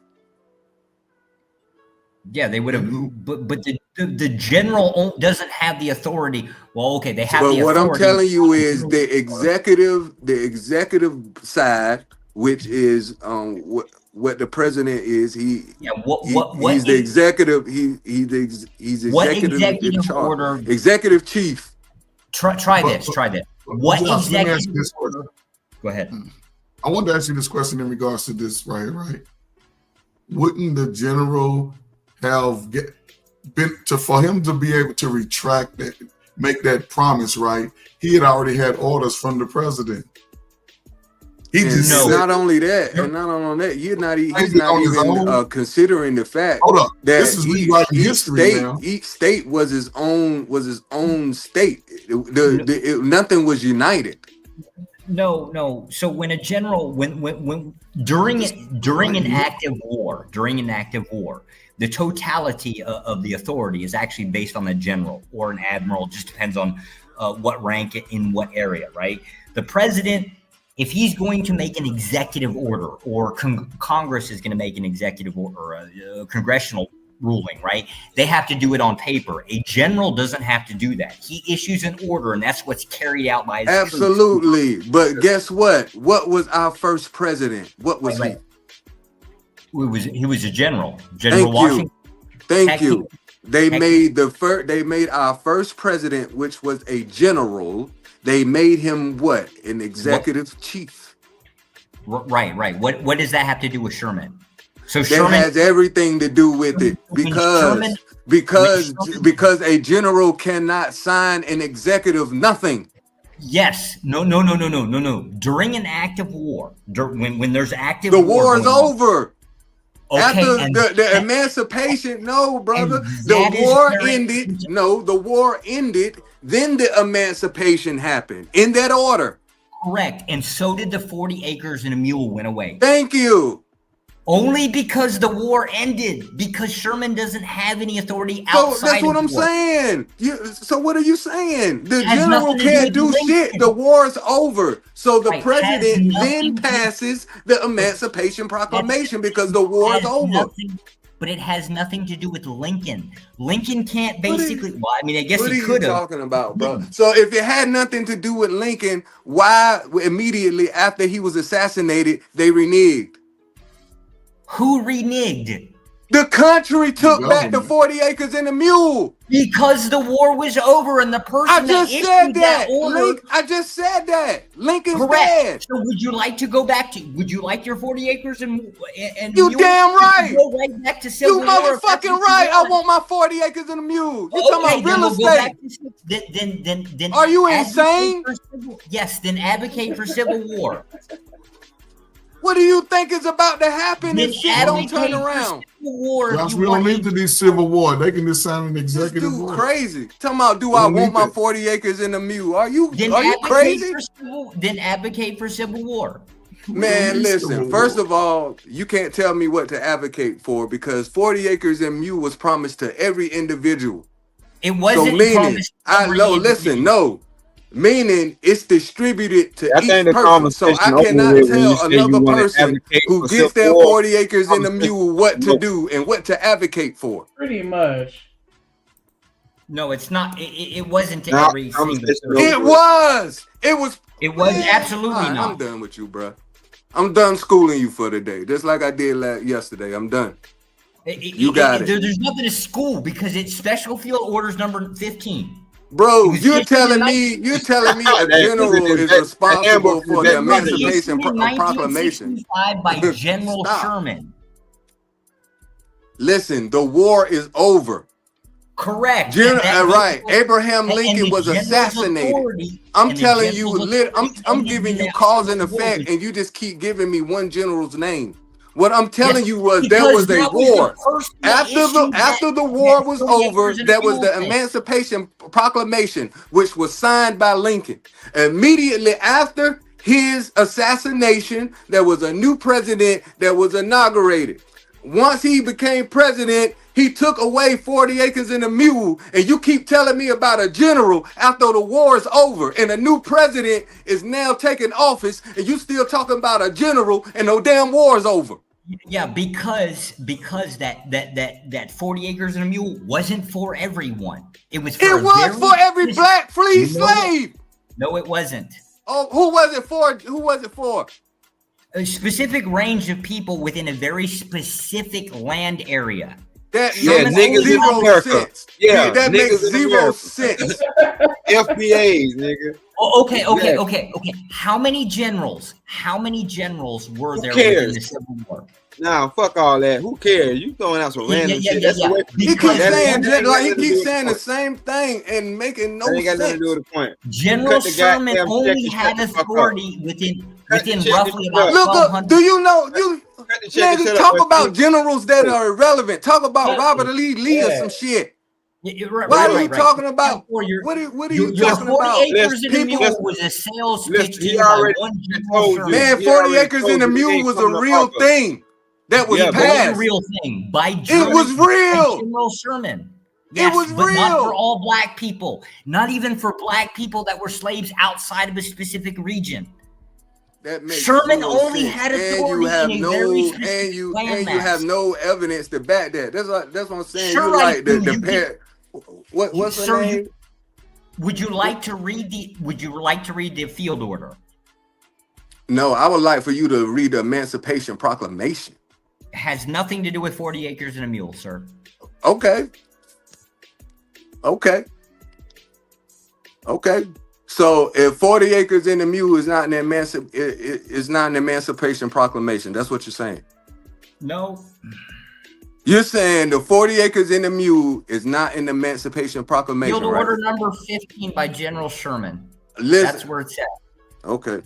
Yeah, they would have, but the general doesn't have the authority. Well, okay, they have the authority. But what I'm telling you is the executive side, which is what the president is. He's the executive. He's executive order? Executive chief. Try this. What executive order? Go ahead. I wanted to ask you this question in regards to this right? Wouldn't the general have been for him to be able to retract that, make that promise, right? He had already had orders from the president. He just and not only that, and not only that, he's not even considering the fact that this is rewriting history now. Each state was his own state. Nothing was united. No. So when a general, when during an active war, the totality of the authority is actually based on a general or an admiral. Just depends on what rank in what area, right? The president, if he's going to make an executive order, or Congress is going to make an executive order, or a congressional ruling, right? They have to do it on paper. A general doesn't have to do that. He issues an order, and that's what's carried out by his absolutely troops. But guess what? What was our first president? What was he? He was a general. General Washington. Thank you. They made our first president, which was a general. They made him what? An executive chief. Right. What does that have to do with Sherman? So Sherman has everything to do with it because a general cannot sign an executive nothing. Yes. No. During an active war, when there's active war, the war is over. Okay, after the emancipation, no, brother. The war ended. No, the war ended. Then the emancipation happened in that order. Correct. And so did the 40 acres and a mule went away. Thank you. Only because the war ended, because Sherman doesn't have any authority outside. So that's what I'm saying. So what are you saying? The general can't do shit. The war is over. So the president then passes the Emancipation Proclamation because the war is over. But it has nothing to do with Lincoln. Lincoln can't basically. I guess he could have. What are you talking about, bro? So if it had nothing to do with Lincoln, why immediately after he was assassinated they reneged? Who reneged? The country took back the 40 acres and a mule. Because the war was over and the person I just said that. Lincoln's dead. So would you like to go back to, would you like your 40 acres and you damn right. Go right back to Civil War. You motherfucking right. I want my 40 acres and a mule. You talking about real estate. Then are you insane? Yes, then advocate for Civil War. What do you think is about to happen if shit don't turn around? Josh, we don't need to do Civil War. They can just sign an executive order. Crazy. Talking about, do I want my 40 acres and a mule? Are you crazy? Then advocate for Civil War. Man, listen. First of all, you can't tell me what to advocate for because 40 acres and mule was promised to every individual. It wasn't promised. No. Meaning it's distributed to each person. So I cannot tell another person who gets their 40 acres and a mule what to do and what to advocate for. Pretty much. No, it's not. It wasn't to every single person. It was. It was absolutely not. I'm done with you, bro. I'm done schooling you for the day. Just like I did yesterday. I'm done. You got it. There's nothing to school because it's Special Field Orders number 15. Bro, you're telling me a general is responsible for the Emancipation Proclamation by General Sherman. Listen, the war is over. Correct. Right. Abraham Lincoln was assassinated. I'm telling you, I'm giving you cause and effect, and you just keep giving me one general's name. What I'm telling you was there was a war. After the war was over, there was the Emancipation Proclamation, which was signed by Lincoln. Immediately after his assassination, there was a new president that was inaugurated. Once he became president, he took away 40 acres and a mule, and you keep telling me about a general after the war is over, and a new president is now taking office, and you still talking about a general, and no damn war is over. Yeah, because that 40 acres and a mule wasn't for everyone. It was for every black free slave. No, it wasn't. Oh, who was it for? Who was it for? A specific range of people within a very specific land area. That makes zero sense. Yeah, that makes zero sense. FBAs, nigga. Oh, okay. How many generals were there within the Civil War? Nah, fuck all that. Who cares? You throwing out some random shit. He keeps saying the same thing and making no sense. Ain't got nothing to do with the point. General Sherman only had authority within. within roughly about Look up. 1,200. Do you know you? Nigga, talk about generals that are irrelevant. Talk about Robert E. Lee or some shit. Why are you talking about? What are you talking about? 40 acres in a mule was a sales pitch to you by one General Sherman. Man, 40 acres in a mule was a real thing. That was It was passed. a real thing by German, It was real. by General Sherman. Yes, It was but not real. for all black people. Not even for black people that were slaves outside of a specific region. That makes Sherman no only sense. had and authority you have in a no very and specific you land have mass. no evidence to back that. That's what I'm saying. Sure, You're I like the do. You pair. What's the Sir, name? Would you like to read the field order? No, I would like for you to read the Emancipation Proclamation. It has nothing to do with 40 acres and a mule, sir. Okay. So if 40 acres in the mule is not an Emancipation Proclamation, that's what you're saying. No. You're saying the 40 acres in the mule is not in the Emancipation Proclamation, Field right? order number 15 by General Sherman. Listen. That's where it's at. Okay.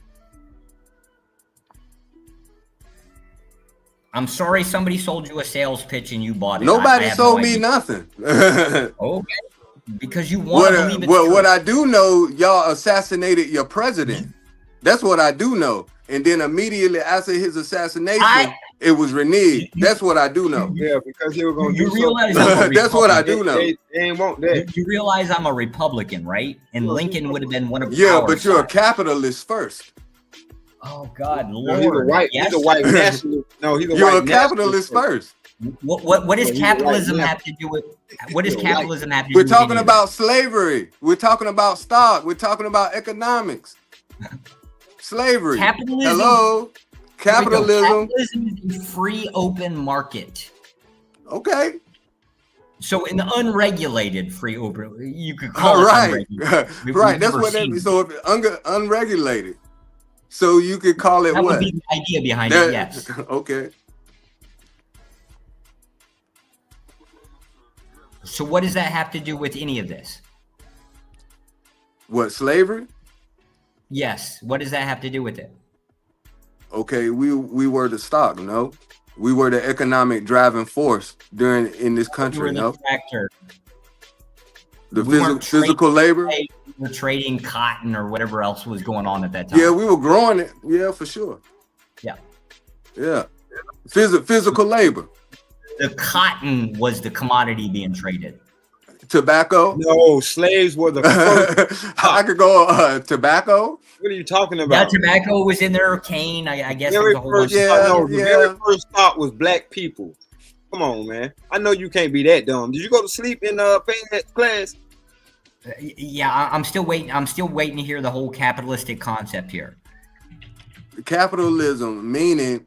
I'm sorry somebody sold you a sales pitch and you bought it. Nobody I have sold no me idea. nothing. Okay. Because you want to believe it's true. What I do know, y'all assassinated your president. That's what I do know. And then immediately after his assassination, it was reneged. That's what I do know. Yeah, because they were going to You do realize something. That's what I do know. They ain't want that. You realize I'm a Republican, right? And Lincoln would have been one of Yeah, our but you're a side. capitalist first. Oh God, No, Lord! he's a white. Yes. He's a white nationalist. No, he's a You're white a capitalist nationalist. first. What does He's a capitalism white have to do with? What does He's a white- capitalism have to do? We're with talking any of about slavery. We're talking about stock. We're talking about economics. Slavery. Capitalism- Hello. this? Here we go. Capitalism. Capitalism is a free, open market. Okay. So in the unregulated free open, you could call All it right. unregulated. We've Right. That's never what that seen means. So if unregulated. So you could call it that what? would be the idea behind That- it. Yes. Okay. So what does that have to do with any of this? What, slavery? Yes. What does that have to do with it? Okay, we were the stock, no? We were the economic driving force in this We were country, the no? tractor. The we weren't physical labor. We were trading cotton or whatever else was going on at that time. Yeah, we were growing it. Yeah, for sure. Yeah. Yeah. Physical labor. The cotton was the commodity being traded. Tobacco. No, slaves were the first. I could go tobacco. What are you talking Yeah, about? tobacco was in there. Cane, I guess. The There very was a whole bunch first of Yeah, thought, no, the yeah. very first thought was black people. Come on, man. I know you can't be that dumb. Did you go to sleep in class? Yeah, I'm still waiting. I'm still waiting to hear the whole capitalistic concept here. Capitalism meaning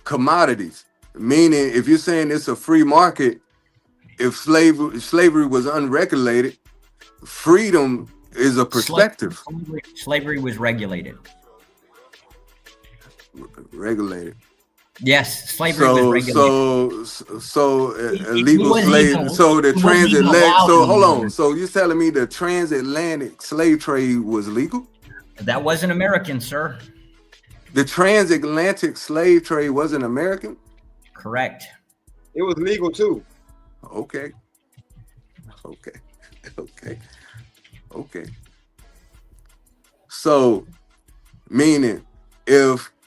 commodities. Meaning, if you're saying it's a free market, if slavery was unregulated, freedom is a perspective. Slavery was regulated. Regulated. Yes, slavery was regulated. So It illegal wasn't slave. even- So the it wasn't even transatlantic. allowed So hold anymore. on. So you're telling me the transatlantic slave trade was legal? That wasn't American, sir. The transatlantic slave trade wasn't American? Correct. It was legal too. Okay. Okay. So, meaning,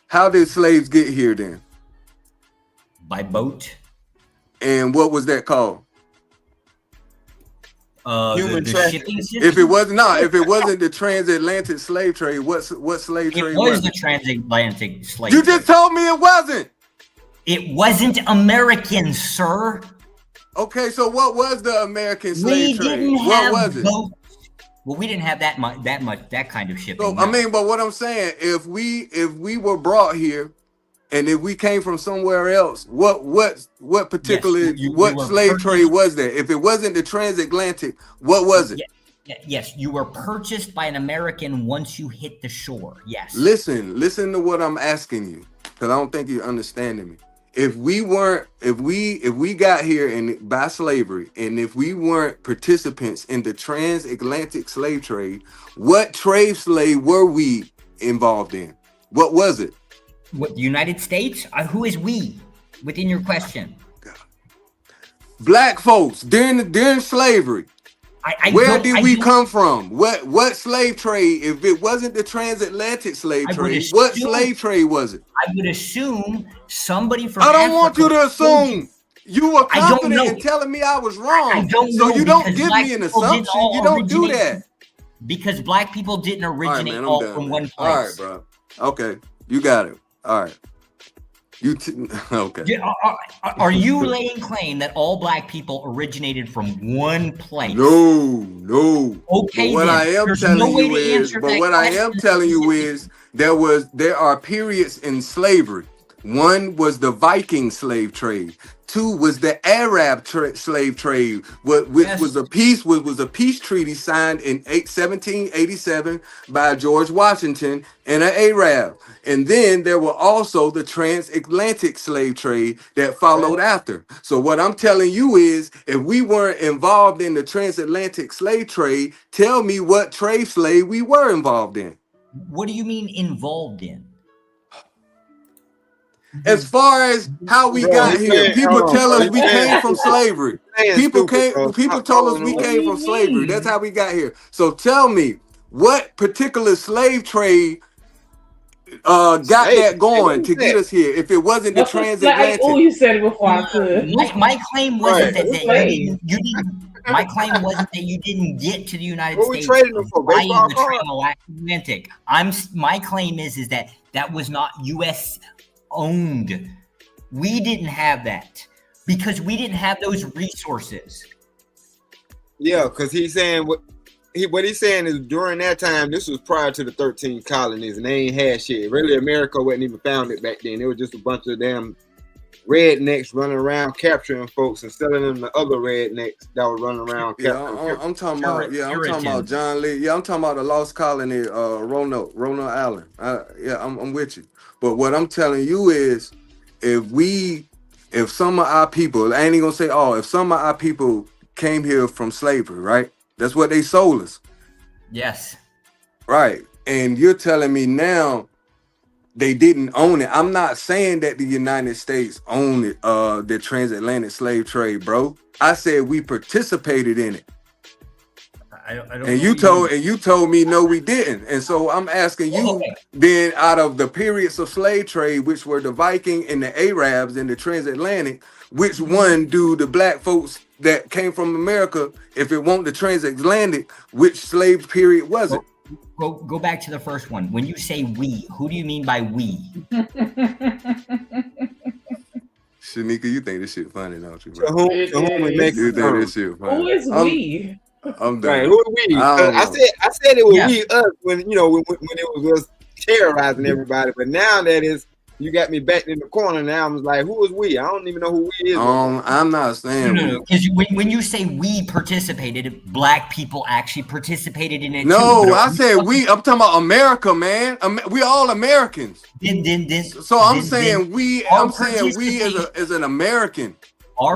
how did slaves get here then? By boat. And what was that called? Human The trafficking. shipping system. If it wasn't the transatlantic slave trade, what slave trade It was was the it? transatlantic slave You trade. just told me it wasn't. It wasn't American, sir. Okay, so what was the American We slave trade? didn't What have was it? boats. Well, we didn't have that kind of shipping. So, no. I mean, but what I'm saying, if we were brought here, and if we came from somewhere else, what particular Yes, you what were slave purchased- trade was there? If it wasn't the transatlantic, what was it? Yes, you were purchased by an American once you hit the shore. Yes. Listen to what I'm asking you, because I don't think you're understanding me. If we got here and by slavery, and if we weren't participants in the transatlantic slave trade, what trade slave were we involved in? What was it? What, the United States? Who is we within your question? Black folks during slavery. Where did we come from? What slave trade? If it wasn't the transatlantic slave trade, what slave trade was it? I would assume somebody from I don't Africa want you to assume. You were confident in telling me I was wrong. I don't know, so you don't give me an assumption. You don't do that. Because black people didn't originate all from one place. All right, bro. Okay, you got it. All right. Okay. Are you laying claim that all black people originated from one place? No. Okay. But what I am telling you is there are periods in slavery. One was the Viking slave trade. Two was the Arab slave trade, which was a peace treaty signed in 1787 by George Washington and an Arab. And then there were also the transatlantic slave trade that followed after. So what I'm telling you is, if we weren't involved in the transatlantic slave trade, tell me what trade slave we were involved in. What do you mean involved in? As far as how we got here, people tell us we came from slavery. People told us we came from slavery. That's how we got here. So tell me, what particular slave trade got that going to get us here? If it wasn't the transatlantic. Oh, you said it before I could. My claim wasn't that you didn't. My claim wasn't that you didn't get to the United States via the transatlantic. My claim is that was not U.S. owned. We didn't have that because we didn't have those resources. Yeah, because he's saying what he's saying is during that time, this was prior to the 13 colonies, and they ain't had shit. Really, America wasn't even founded back then. It was just a bunch of damn rednecks running around capturing folks and selling them to other rednecks that were running around. I'm talking about John Lee. Yeah, I'm talking about the lost colony, Roanoke Island. I'm with you. But what I'm telling you is, if some of our people, I ain't even gonna say all, if some of our people came here from slavery, right? That's what they sold us. Yes. Right. And you're telling me now they didn't own it. I'm not saying that the United States owned it, the transatlantic slave trade, bro. I said we participated in it. I don't and you told me no, we didn't. And so I'm asking you, then, out of the periods of slave trade, which were the Viking and the Arabs and the transatlantic, which one do the black folks that came from America, if it won't the transatlantic, which slave period was it? Go back to the first one. When you say we, who do you mean by we? Shanika, you think this shit funny, don't you? You think this shit funny? Who is we? I'm done. Right, who are we? I said it was we us when it was us terrorizing everybody, but now that is you got me back in the corner. Now I'm like, who is we? I don't even know who we is. I'm not saying because when you say we participated, black people actually participated in it. No, I said we. I'm talking about America, man. We all Americans. So I'm saying we as an American.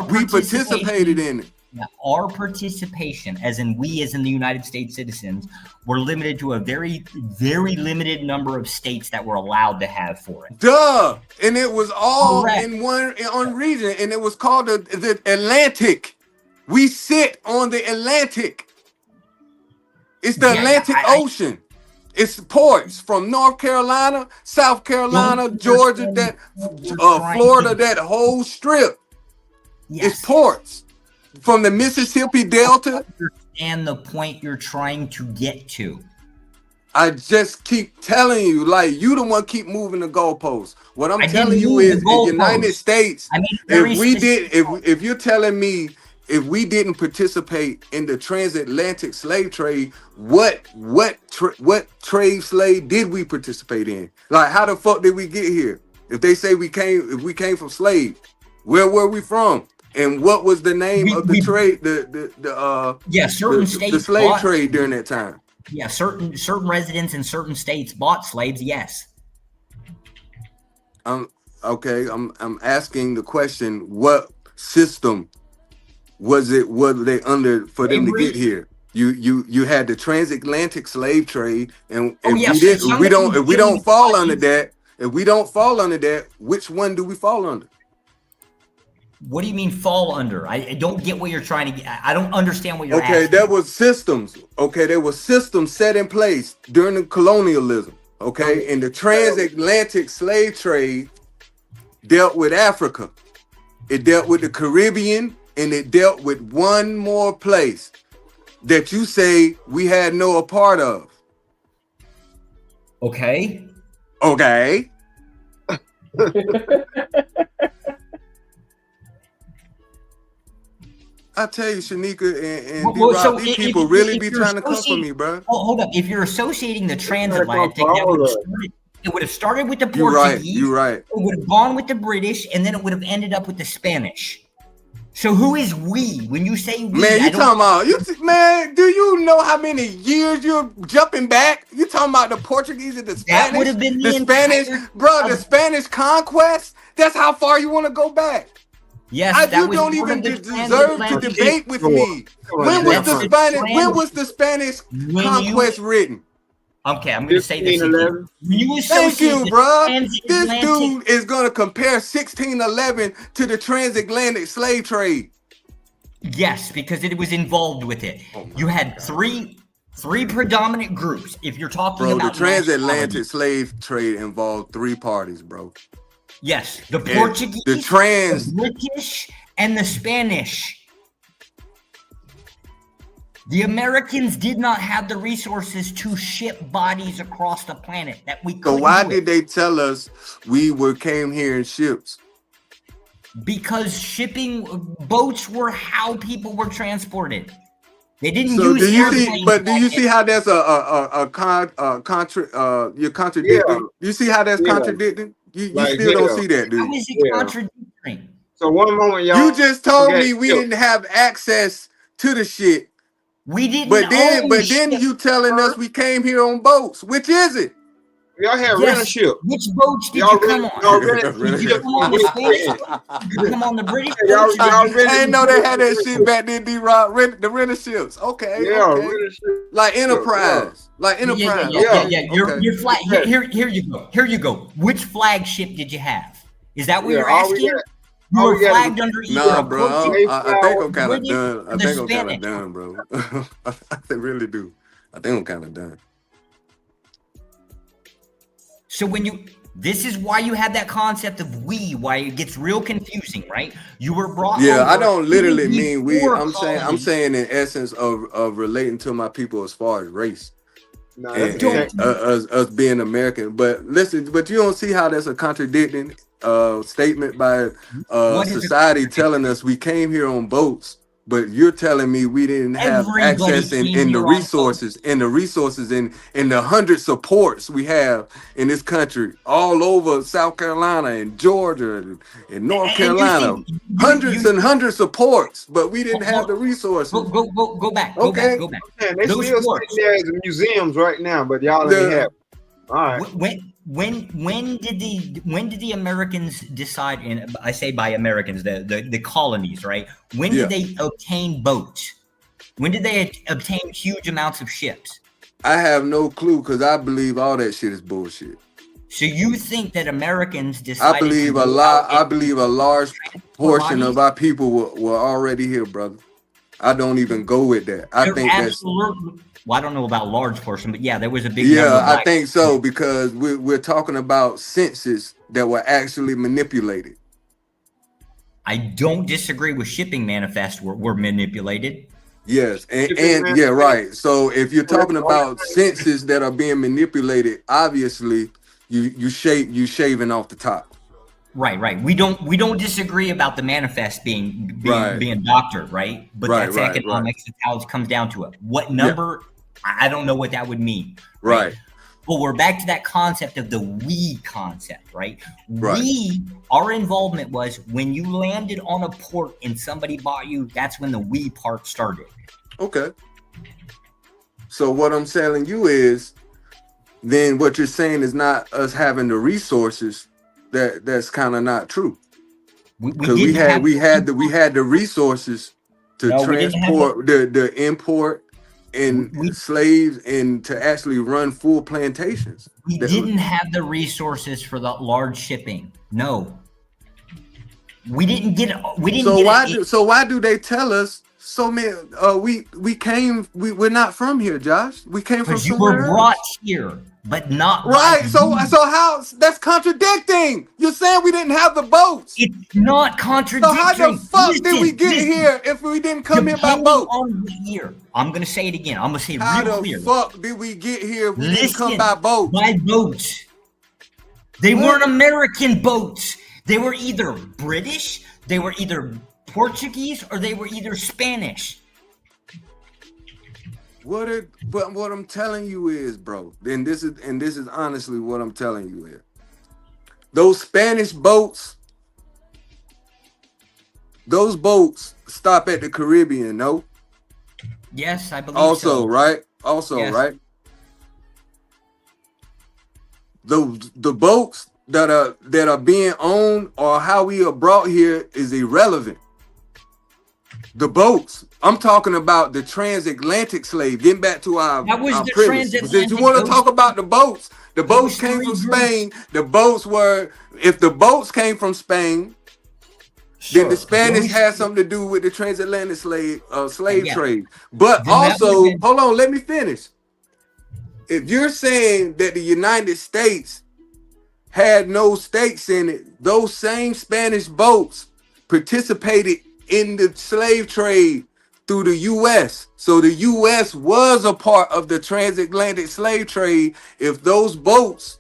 We participated in it. Now, our participation, as in we, as in the United States citizens, were limited to a very, very limited number of states that were allowed to have for it. Duh! And it was all in one region, and it was called the Atlantic. We sit on the Atlantic. It's the Atlantic Ocean. It's ports from North Carolina, South Carolina, Georgia, Florida, that whole strip. Yes. It's ports. From the Mississippi Delta. And the point you're trying to get to. I just keep telling you, like, you the one keep moving the goalposts. What I'm telling you is, in the United States, if you're telling me if we didn't participate in the transatlantic slave trade, what trade slave did we participate in? Like, how the fuck did we get here? If they say we came from slave, where were we from? And what was the name of the trade? Certain states the slave trade during that time. Yeah, certain residents in certain states bought slaves. Yes. Okay. I'm asking the question: what system were they under for them to get here? You had the transatlantic slave trade, and Oh, if yes, we don't if we don't fall under that. that, if we don't fall under that, which one do we fall under? What do you mean fall under? I don't get what you're trying to get. I don't understand what you're Okay, asking. there was systems. Okay, there were systems set in place during the colonialism. Okay, and the transatlantic slave trade dealt with Africa. It dealt with the Caribbean, and it dealt with one more place that you say we had no part of. Okay. Okay. I tell you, Shanika and D-Rock, so these if- people if- really if be you're trying to come for associating- me, bro. Oh, hold up. If you're associating the transatlantic, it would have started with the You're Portuguese. right. You're right. It would have gone with the British, and then it would have ended up with the Spanish. So who is we? When you say we, Man, you talking about man? Do you know how many years you're jumping back? You talking about the Portuguese and the Spanish? That would have been the Spanish, bro. The Spanish conquest. That's how far you want to go back. Yes, you don't even deserve to debate with me. When was the Spanish? When was the Spanish conquest written? Okay, I'm going to say this. Thank you, bro. This dude is going to compare 1611 to the transatlantic slave trade. Yes, because it was involved with it. You had three predominant groups. If you're talking about the transatlantic slave trade involved three parties, bro. Yes, the Portuguese, the British, and the Spanish. The Americans did not have the resources to ship bodies across the planet that we could. So why did they tell us came here in ships? Because shipping boats were how people were transported. They didn't so use. Do you see how that's you're contradicting? Yeah. You see how that's contradicting? You still don't see that, dude. How is it contradicting? So one moment, y'all. You just told me we didn't have access to the shit. We didn't. But then you telling us we came here on boats. Which is it? Y'all had rental ship. Which boats did you come on? Did you come on the Spanish? Did you come on the British? I didn't know they had that shit back then, D-Rock. The rental ships. Okay. Yeah, okay. Like Enterprise. Like Enterprise. Yeah. You're flag. Here you go. Here you go. Which flagship did you have? Is that what you're asking? You were flagged under either. Nah, bro. I think I'm kind of done. I think I'm kind of done, bro. I really do. I think I'm kind of done. So this is why you had that concept of we, why it gets real confusing, right? You were brought. Yeah, I don't literally mean we. I'm saying in essence of relating to my people as far as race. No, us being American. But listen, but you don't see how that's a contradicting statement by society telling us we came here on boats. But you're telling me we didn't have access in the resources and the hundreds of ports we have in this country, all over South Carolina and Georgia and North Carolina, hundreds of ports, but we didn't have the resources. Go back. Man, they still sitting there as museums right now, but y'all ain't have. All right. When did the Americans decide? And I say by Americans, the colonies, right? When did they obtain boats? When did they obtain huge amounts of ships? I have no clue because I believe all that shit is bullshit. So you think that Americans decided? I believe a large portion of our people were already here, brother. I don't even go with that. I think that's. Well, I don't know about large portion, but yeah, there was a big. Yeah, I think so because we're talking about census that were actually manipulated. I don't disagree with shipping manifests were manipulated. Yes, and yeah, right. So if you're talking about census that are being manipulated, obviously you shaving off the top. Right. We don't disagree about the manifest being doctored, right? But that's economics. That's how it comes down to it. What number? Yeah. I don't know what that would mean. Right. Well, we're back to that concept of the we concept, right? Our involvement was when you landed on a port and somebody bought you, that's when the we part started. Okay. So what I'm telling you is then what you're saying is not us having the resources. That's kind of not true. Because we had the resources to transport the import slaves and to actually run full plantations. We didn't have the resources for the large shipping. No. We didn't get So why do they tell us so many we're not from here, Josh. We came from somewhere. You were brought here, but not right. So how that's contradicting. You're saying we didn't have the boats. It's not contradicting. So how the fuck did we get here if we didn't come here by boat? On the year. I'm gonna say it again. I'm gonna say it how real clear. How the fuck did we get here if we didn't come by boat? By boats. They weren't American boats. They were either British, they were either Portuguese, or they were either Spanish. But what I'm telling you is, bro, and this is honestly what I'm telling you is, those Spanish boats, those boats stop at the Caribbean, no? Yes, I believe also, so. Right? Also, yes. Right? The boats that are being owned or how we are brought here is irrelevant. The boats. I'm talking about the transatlantic slave. Getting back to our premise. Since you want to talk about the boats came from Spain. The boats were, if the boats came from Spain, sure, then the Spanish had something to do with the transatlantic slave trade. But also, hold on, let me finish. If you're saying that the United States had no stakes in it, those same Spanish boats participated in the slave trade through the U.S. So the U.S. was a part of the transatlantic slave trade. If those boats,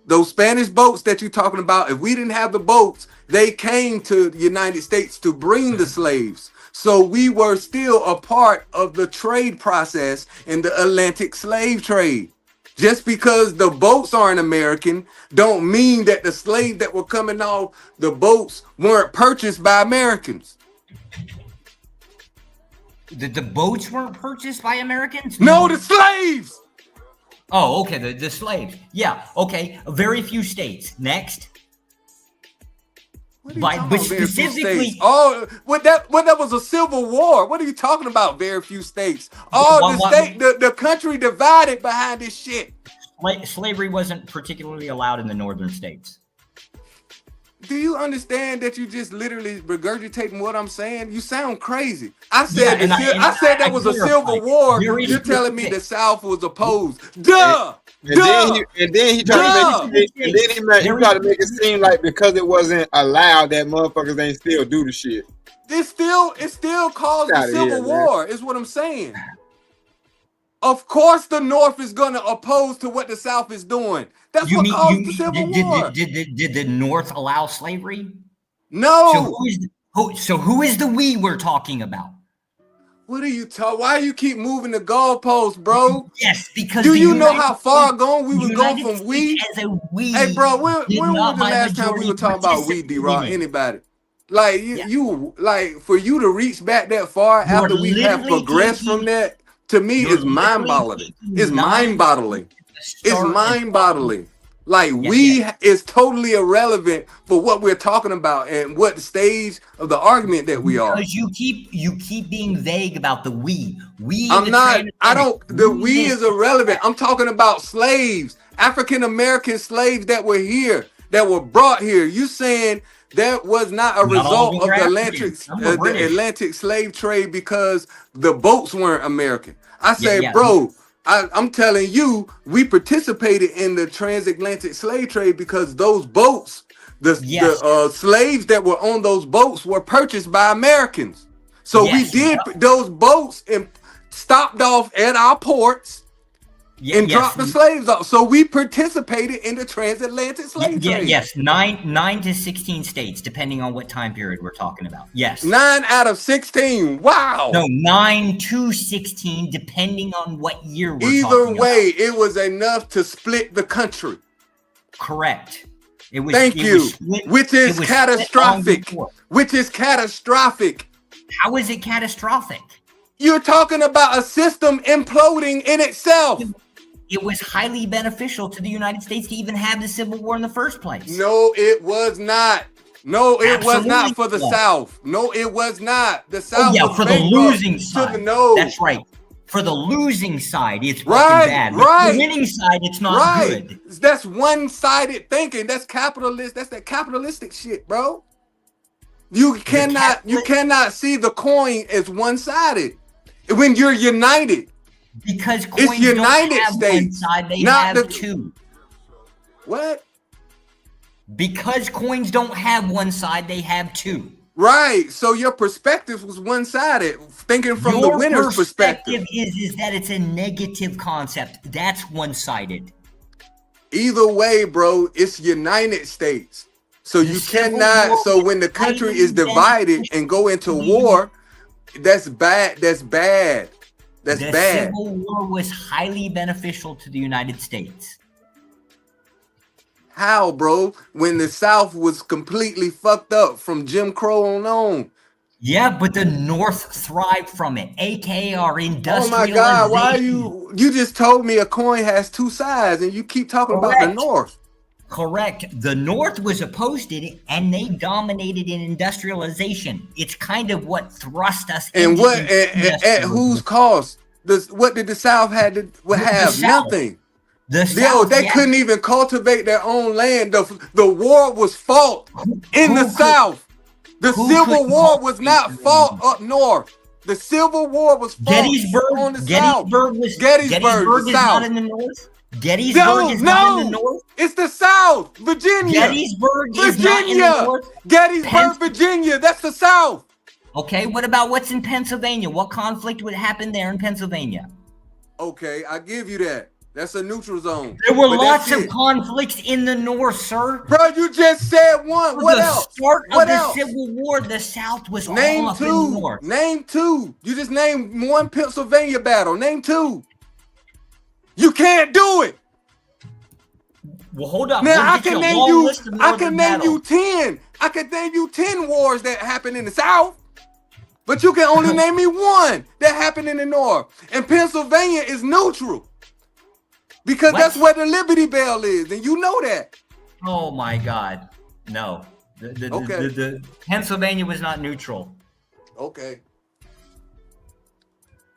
those Spanish boats that you're talking about, if we didn't have the boats, they came to the United States to bring the slaves. So we were still a part of the trade process in the Atlantic slave trade. Just because the boats aren't American don't mean that the slaves that were coming off the boats weren't purchased by Americans. The boats weren't purchased by Americans? No, the slaves! Oh, okay, the slaves. Yeah, okay, very few states. Next. But specifically, that was a civil war. What are you talking about? Very few states. The country divided behind this shit. Slavery wasn't particularly allowed in the northern states. Do you understand that you just literally regurgitating what I'm saying? You sound crazy. I said that was a civil war. You're telling me the South was opposed. Duh. And then he tried to make it seem like because it wasn't allowed that motherfuckers ain't still do the shit. It still caused a civil war, is what I'm saying. Of course the North is gonna oppose to what the South is doing. That's what caused the Civil War. Did the North allow slavery? No. So who is the we we're talking about? What are you talking? Why you keep moving the goalposts, bro? Yes, because do you know how far gone we were going from we? As a we. Hey, bro, when was the last time we were talking about we, D-Rock? Anybody? Like you like for you to reach back that far after we have progressed from that, to me, is mind-boggling. It's mind-boggling. It's mind-boggling. Like we is totally irrelevant for what we're talking about and what stage of the argument that we are. Because you keep being vague about the we. I'm not. I don't. The we is irrelevant. I'm talking about slaves, African American slaves that were here, that were brought here. You saying that was not a result of the Atlantic slave trade because the boats weren't American. I say, bro. I'm telling you, we participated in the transatlantic slave trade because those boats, the slaves that were on those boats were purchased by Americans. So we did those boats and stopped off at our ports and dropped the slaves off. So we participated in the transatlantic slave trade. Yes, 9 to 16 states, depending on what time period we're talking about. Yes. 9 out of 16. Wow. No, 9 to 16, depending on what year we're talking about. Either way, it was enough to split the country. Correct. It was. Thank you. Which is catastrophic. Which is catastrophic. How is it catastrophic? You're talking about a system imploding in itself. It was highly beneficial to the United States to even have the Civil War in the first place. No, it was not. No, it was not for the South. No, it was not. The South was for the losing side. No. That's right. For the losing side, it's fucking Right, bad. But right. for the winning side, it's not good. That's one-sided thinking. That's capitalist. That's that capitalistic shit, bro. You cannot see the coin as one-sided when you're united. Because coins It's United don't have States, one side, they not have the- two. What? Because coins don't have one side, they have two. Right. So your perspective was one-sided, thinking from Your the winner's perspective. is that it's a negative concept. That's one-sided. Either way, bro, it's United States. So The you Civil cannot. War So was when the country highly is divided and go into war, that's bad. That's bad. That's The bad. Civil War was highly beneficial to the United States. How, bro? When the South was completely fucked up from Jim Crow on. Yeah, but the North thrived from it, aka our Oh industrialization. my God! Why are you? You just told me a coin has two sides, and you keep talking about the Correct. North. Correct. The North was opposed to it, and they dominated in industrialization. It's kind of what thrust us And into what? At whose cost? What did the South had to have? South. Nothing. The Yo, South, they yeah. couldn't even cultivate their own land. The war was fought in the who could- South. The who Civil could War was not cultivate fought their up north. The Civil War was fought Gettysburg. on the South. Gettysburg the is South. not in the North. Gettysburg No, is not in the no, North. it's the South, Virginia. Gettysburg is not in the Virginia. North. Gettysburg, Virginia. That's the South. Okay, what about what's in Pennsylvania? What conflict would happen there in Pennsylvania? Okay, I give you that. That's a neutral zone. There were But lots that's of it. conflicts in the North, sir. Bro, you just said one. For What the else? start of What the else? Civil War, the South was all Name up in the two. North. Name two. You just named one Pennsylvania battle. Name two. You can't do it. Well, hold up. Now We'll I get can you a name long you. list of I northern can name you battles. 10. I can name you 10 wars that happened in the South. But you can only name me one that happened in the North. And Pennsylvania is neutral. Because What? that's where the Liberty Bell is, and you know that. Oh my God, no. Okay. The Pennsylvania was not neutral. Okay.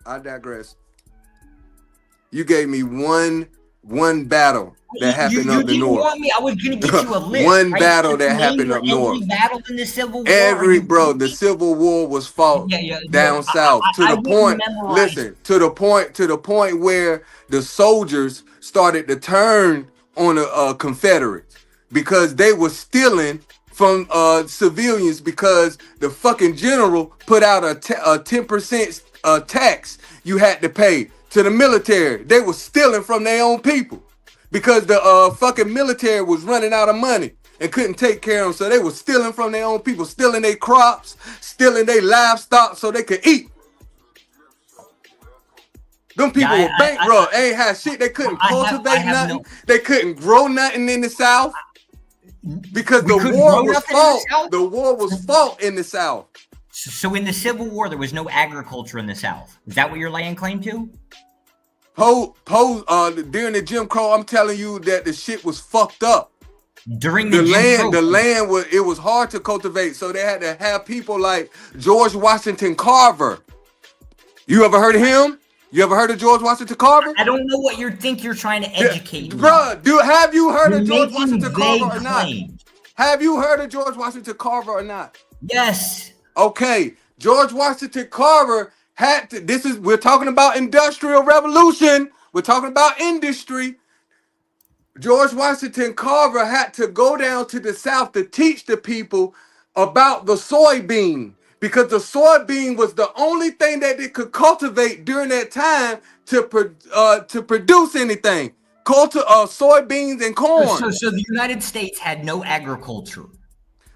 I digress. You gave me one battle that happened up the didn't north. want me. I was gonna get you a list. One right? battle Just that name happened your up north. Every battle in the Civil War. The Civil War was fought down south to I the point. wouldn't memorize. Listen, to the point where the soldiers started to turn on the Confederates because they were stealing from civilians because the fucking general put out a 10% tax you had to pay to the military. They were stealing from their own people because the fucking military was running out of money and couldn't take care of them. So they were stealing from their own people, stealing their crops, stealing their livestock so they could eat. Them people were bankrupt. Ain't had shit. They couldn't cultivate nothing. They couldn't grow nothing in the South because the war was fought. The war was fought in the South. So in the Civil War, there was no agriculture in the South. Is that what you're laying claim to? During the Jim Crow, I'm telling you that the shit was fucked up. During the land was hard to cultivate, so they had to have people like George Washington Carver. You ever heard of him? You ever heard of George Washington Carver? I don't know what you think you're trying to educate me. Bruh, have you heard of George making Washington Carver or vague not? claims. Have you heard of George Washington Carver or not? Yes. Okay, George Washington Carver had to, we're talking about industrial revolution. We're talking about industry. George Washington Carver had to go down to the South to teach the people about the soybean because the soybean was the only thing that they could cultivate during that time to produce anything. Soybeans and corn. So the United States had no agriculture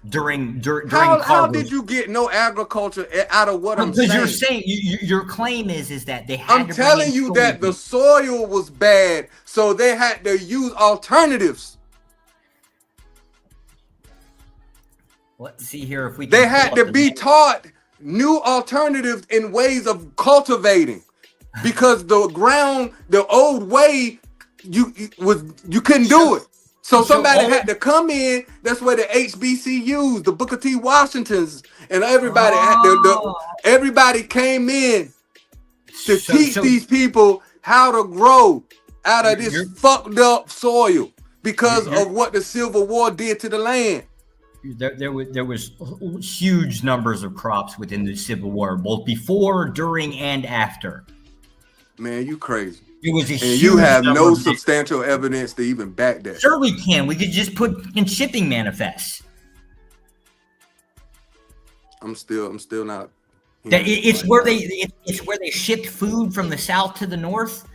during How did you get no agriculture out of what I'm saying? Because you're saying your claim is that they had I'm telling you that the soil was bad, so they had to use alternatives. Let's see here if we can They had to be taught new alternatives in ways of cultivating because the ground, the old way, you couldn't do it. So somebody had to come in. That's where the HBCUs, the Booker T. Washingtons, and everybody everybody came in to teach these people how to grow out of this fucked up soil because of what the Civil War did to the land. There was huge numbers of crops within the Civil War, both before, during, and after. Man, you crazy. It was and you have no substantial evidence to even back that. Sure, we can. We could just put in shipping manifests. I'm still not. It's where they shipped food from the south to the north.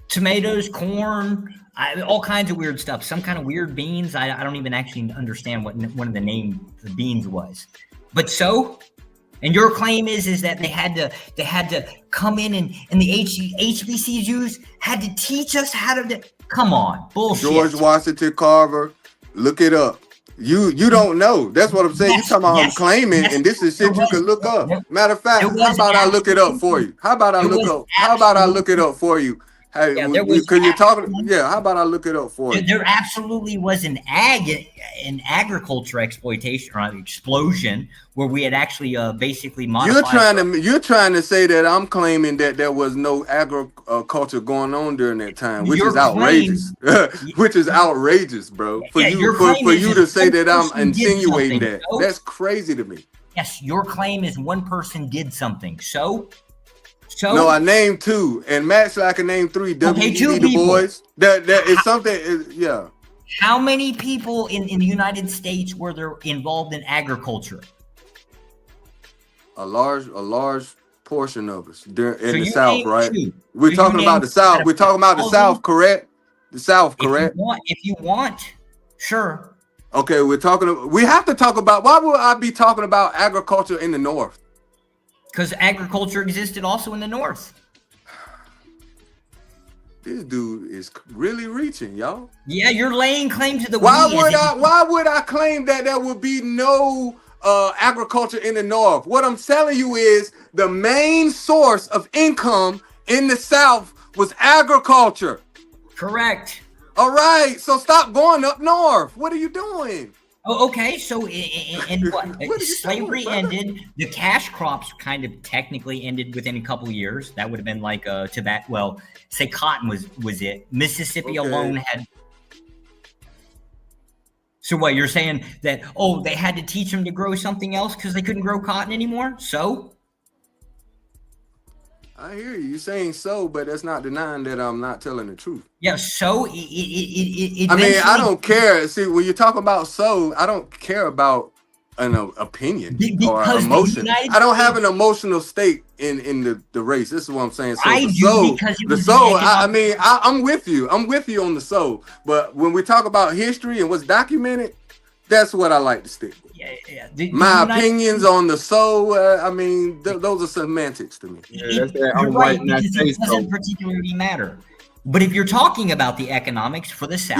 Tomatoes, corn, all kinds of weird stuff. Some kind of weird beans. I don't even actually understand what one of the name of the beans was. But so, and your claim is that they had to come in and the HBCUs had to teach us how to. Come on, bullshit. George Washington Carver, look it up. You don't know. That's what I'm saying. Yes, you talking about I'm claiming, and this is shit you can look up. Matter of fact, how about I look it up for you? How about I look it up for you? Hey, because you're talking. Yeah, how about I look it up for you? There absolutely was an agriculture exploitation or explosion where we had actually basically modified. You're trying to say that I'm claiming that there was no agriculture going on during that time, which is outrageous. Which is outrageous, bro. For you to say that I'm insinuating that, that's crazy to me. Yes, your claim is one person did something. So no, I named two, and Matt said I can name three. W.E.B. Du Bois. That is something. Yeah. How many people in the United States were there involved in agriculture? A large portion of us in the South, right? We're talking about the South. We're talking about the South, correct? The South, correct? If you want, sure. Okay, we have to talk about. Why would I be talking about agriculture in the North? Because agriculture existed also in the North. This dude is really reaching, y'all. Yeah, you're laying claim to the. Why would I claim that there would be no agriculture in the North? What I'm telling you is the main source of income in the South was agriculture. Correct. All right, so stop going up north. What are you doing? Oh, okay. So, and what slavery ended, the cash crops kind of technically ended within a couple of years. That would have been like tobacco. Well, say cotton was it. Mississippi alone had. So what you're saying that? Oh, they had to teach them to grow something else because they couldn't grow cotton anymore. So. I hear you. You're saying so, but that's not denying that I'm not telling the truth. Yeah, so I don't care. See, when you talk about so, I don't care about an opinion or emotion. I don't have an emotional state in the race. This is what I'm saying. So I'm with you. I'm with you on the so. But when we talk about history and what's documented, that's what I like to stick with. Yeah. My opinions on the so, those are semantics to me. You're right, because it doesn't particularly matter. But if you're talking about the economics for the South,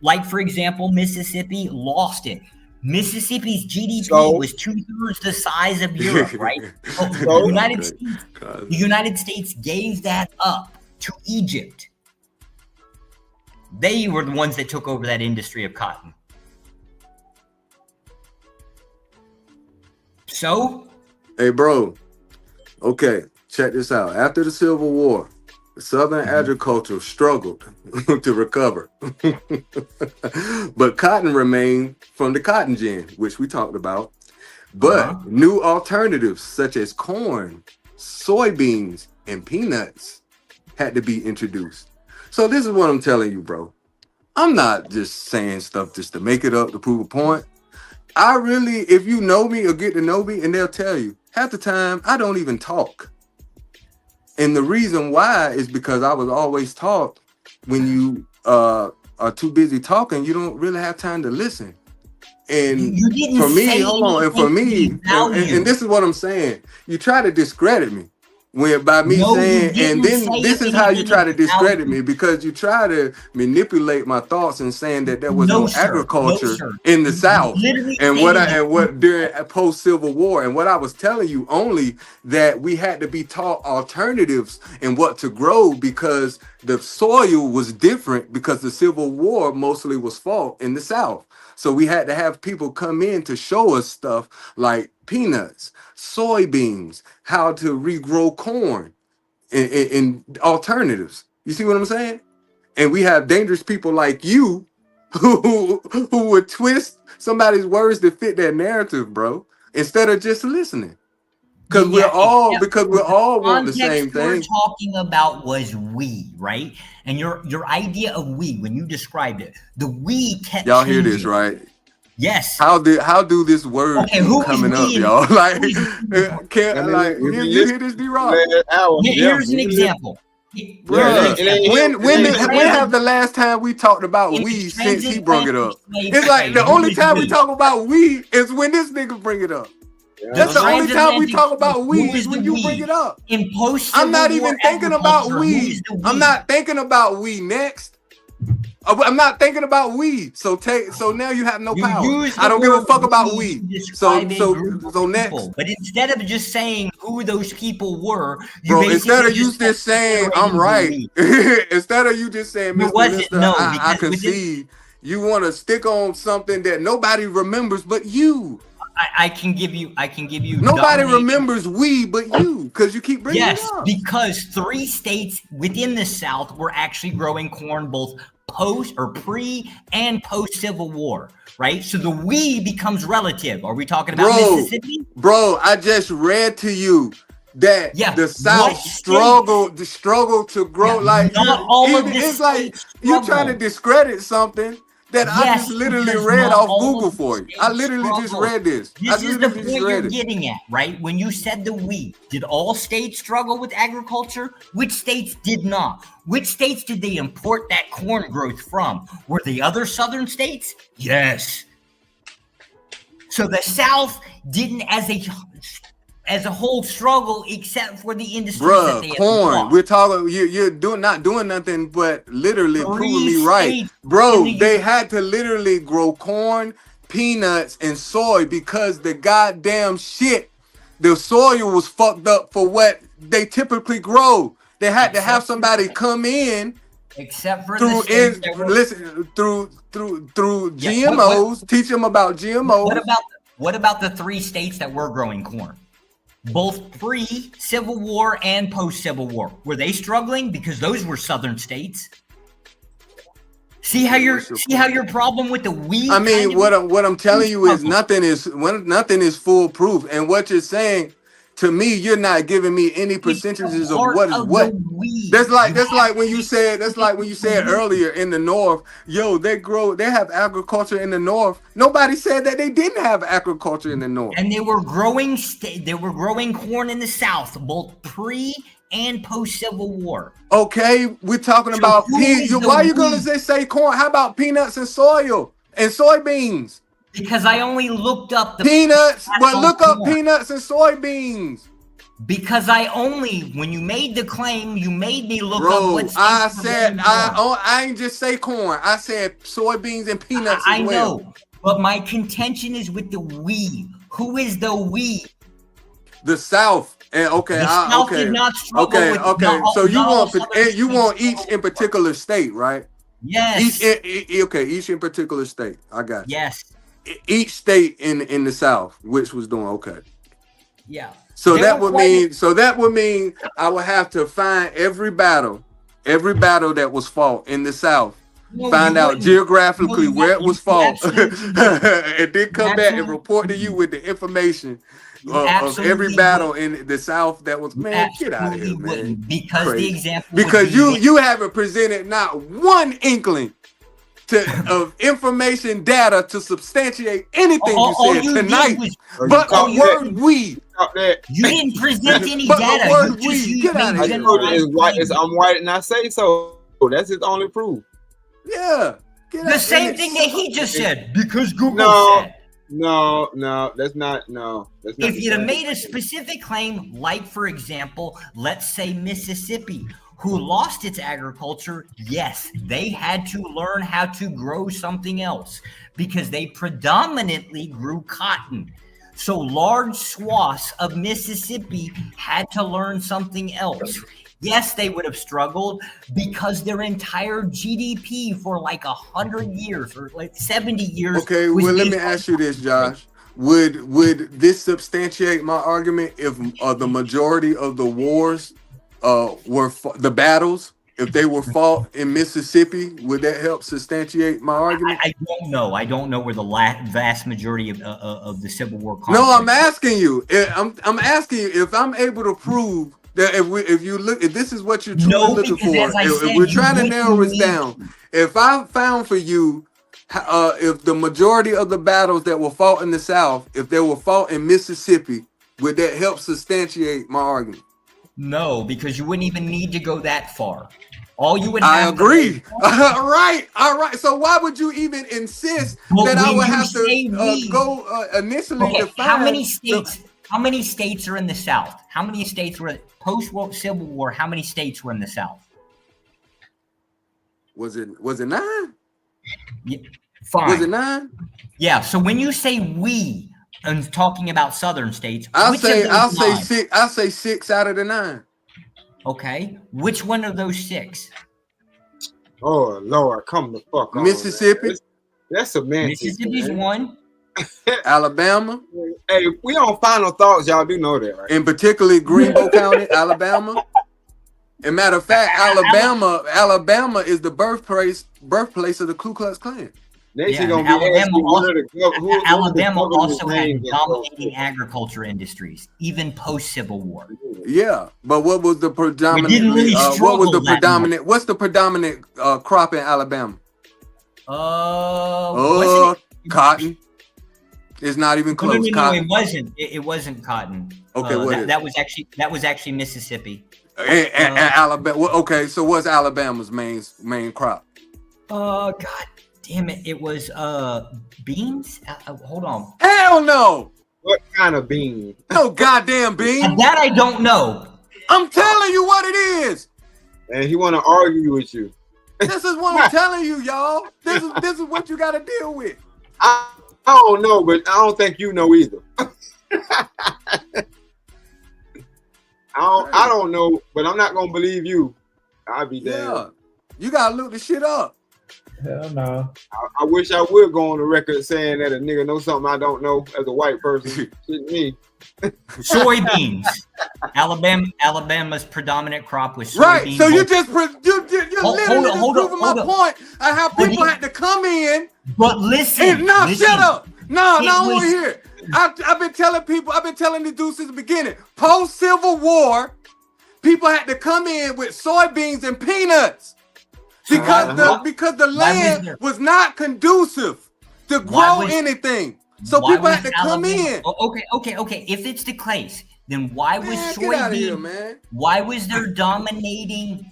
like for example, Mississippi lost it. Mississippi's GDP was 2/3 the size of Europe, right? The United States gave that up to Egypt. They were the ones that took over that industry of cotton. So? Hey, bro. Okay, check this out. After the Civil War, the Southern agriculture struggled to recover. But cotton remained from the cotton gin, which we talked about. But new alternatives such as corn, soybeans, and peanuts had to be introduced. So this is what I'm telling you, bro. I'm not just saying stuff just to make it up to prove a point. I really, if you know me or get to know me, and they'll tell you, half the time, I don't even talk. And the reason why is because I was always taught when you are too busy talking, you don't really have time to listen. And for me, and this is what I'm saying. You try to discredit me. By me saying, and then this is how you try to discredit me, because you try to manipulate my thoughts and saying that there was no agriculture in the South, and what during post Civil War, and what I was telling you only that we had to be taught alternatives and what to grow because the soil was different because the Civil War mostly was fought in the South. So we had to have people come in to show us stuff like peanuts, soybeans, how to regrow corn, and alternatives. You see what I'm saying? And we have dangerous people like you who would twist somebody's words to fit their narrative, bro, instead of just listening. Because we're all want the same thing. We're talking about was we, right? And your idea of we, when you described it, the we kept y'all hear changing. this, right? Yes. How do this word keep coming up, y'all? Like, you hear this, D-Rock? Here's an example. When have the last time we talked about we since he brought it up? It's like the only time we talk about we is when this nigga bring it up. That's the only time we talk about we is when you bring it up. I'm not even thinking about we. I'm not thinking about we next. I'm not thinking about we. So now you have no power. I don't give a fuck about we. So next. But instead of just saying who those people were, instead of you just saying I'm right, instead of you just saying I concede, you want to stick on something that nobody remembers but you. I can give you. Nobody remembers we but you because you keep bringing it up. Because 3 states within the South were actually growing corn both pre and post Civil War, right? So the we becomes relative. Are we talking about Mississippi? Bro, I just read to you that the South struggled to grow. Like it's like you're trying to discredit something that I just literally read off Google for you. I literally just read this. This is the point you're getting at, right? When you said the we, did all states struggle with agriculture? Which states did not? Which states did they import that corn growth from? Were the other southern states? Yes. So the South didn't as a whole struggle except for the industry that they corn. We're talking you're not doing nothing but literally proving me right. Bro, they had to literally grow corn, peanuts, and soy because the goddamn the soil was fucked up for what they typically grow. They had to have somebody come in except for through GMOs, teach them about GMOs. What about the 3 states that were growing corn? Both pre-Civil War and post-Civil War. Were they struggling? Because those were southern states. See how your problem with the we? I mean, what I'm telling you is nothing is foolproof. And what you're saying to me, you're not giving me any percentages of what is what. That's like when you said earlier in the North, they have agriculture in the North. Nobody said that they didn't have agriculture in the North. And they were growing corn in the South, both pre and post Civil War. Okay, we're talking about why are you gonna say corn? How about peanuts and soybeans? Because I only looked up the peanuts. Well, look up peanuts and soybeans. Because when you made the claim, you made me look up what I said. I ain't just say corn. I said soybeans and peanuts. I know, but my contention is with the we. Who is the we? The South. And South did not struggle with So you want each in particular state, right? Yes. Each in particular state. I got you. Yes. Each state in the South, which was doing okay. Yeah. So that would mean I would have to find every battle that was fought in the South, find out geographically where it was fought, and then come back and report to you with the information of every battle in the South that was get out of here, man. Because the example you haven't presented not one inkling of information data to substantiate anything you said tonight, but a word we. You didn't present any but data. A word we. Get out of here. I'm white and I say so. That's his only proof. Yeah. The same thing that he just said because Google said. No, that's not. If you'd have made a specific claim, like for example, let's say Mississippi, who lost its agriculture, yes, they had to learn how to grow something else because they predominantly grew cotton. So large swaths of Mississippi had to learn something else. Yes, they would have struggled because their entire GDP for like 100 years or like 70 years. Okay, well, let me ask you this, Josh. Would this substantiate my argument if the majority of the wars were the battles, if they were fought in Mississippi? Would that help substantiate my argument? I don't know. I don't know where the vast majority of the Civil War. No, I'm asking you. I'm asking you if I'm able to prove that if this is what you're truly looking for, if we're trying to narrow this down, if I found for you, if the majority of the battles that were fought in the South, if they were fought in Mississippi, would that help substantiate my argument? No, because you wouldn't even need to go that far. All you would have agree. All right. So why would you even insist that I would have to go initially define how many states? How many states are in the South? How many states were post-Civil War? How many states were in the South? Was it 9? Yeah, fine. Was it 9? Yeah. So when you say we, and talking about Southern states, I'll say 6 out of the 9. Okay. Which one of those 6? Oh Lord, come the fuck on. Mississippi. That's semantics. Mississippi's one. Alabama. Hey, we on final thoughts, y'all do know that, right? In particularly Greenbow County, Alabama. And matter of fact, Alabama is the birthplace of the Ku Klux Klan. Alabama also had dominating agriculture industries, even post-Civil War. Yeah, but what was the predominant? What's the predominant crop in Alabama? Cotton. It's not even close. No, it wasn't. It wasn't cotton. Okay, that was actually Mississippi. And Alabama. Okay, so what's Alabama's main crop? God damn it! It was beans. Hold on. Hell no! What kind of bean? No goddamn bean. That I don't know. I'm telling you what it is. And he want to argue with you. This is what I'm telling you, y'all. This is what you got to deal with. I don't know, but I don't think you know either. I don't know, but I'm not gonna believe you. I'll be damned. Yeah, you gotta look the shit up. Hell no. I wish I would go on the record saying that a nigga knows something I don't know as a white person. Shit me. Soybeans. Alabama's predominant crop was soybeans. Right. So you're literally proving my point of how people had to come in. But listen. Shut up. No, I want to hear it. I've been telling the dudes since the beginning. Post-Civil War, people had to come in with soybeans and peanuts because the land was not conducive to grow anything. So people had to come in. Okay. If it's the case, then why was soybean? Man. Why was there dominating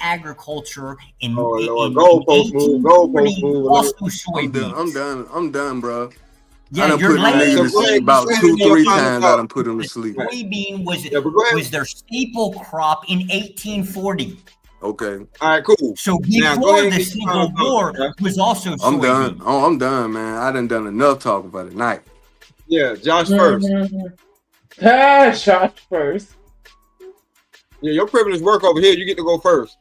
agriculture in goalpost move. Also soybeans. I'm done, bro. Yeah, I done put niggas to sleep about 2-3 times. I done put them to sleep. Soybean was their staple crop in 1840. Okay. All right, cool. So before the Civil War was also soybean. I'm done. Oh, I'm done, man. I done enough talking for the night. Yeah, Josh first. Josh first. Yeah, your privilege work over here. You get to go first.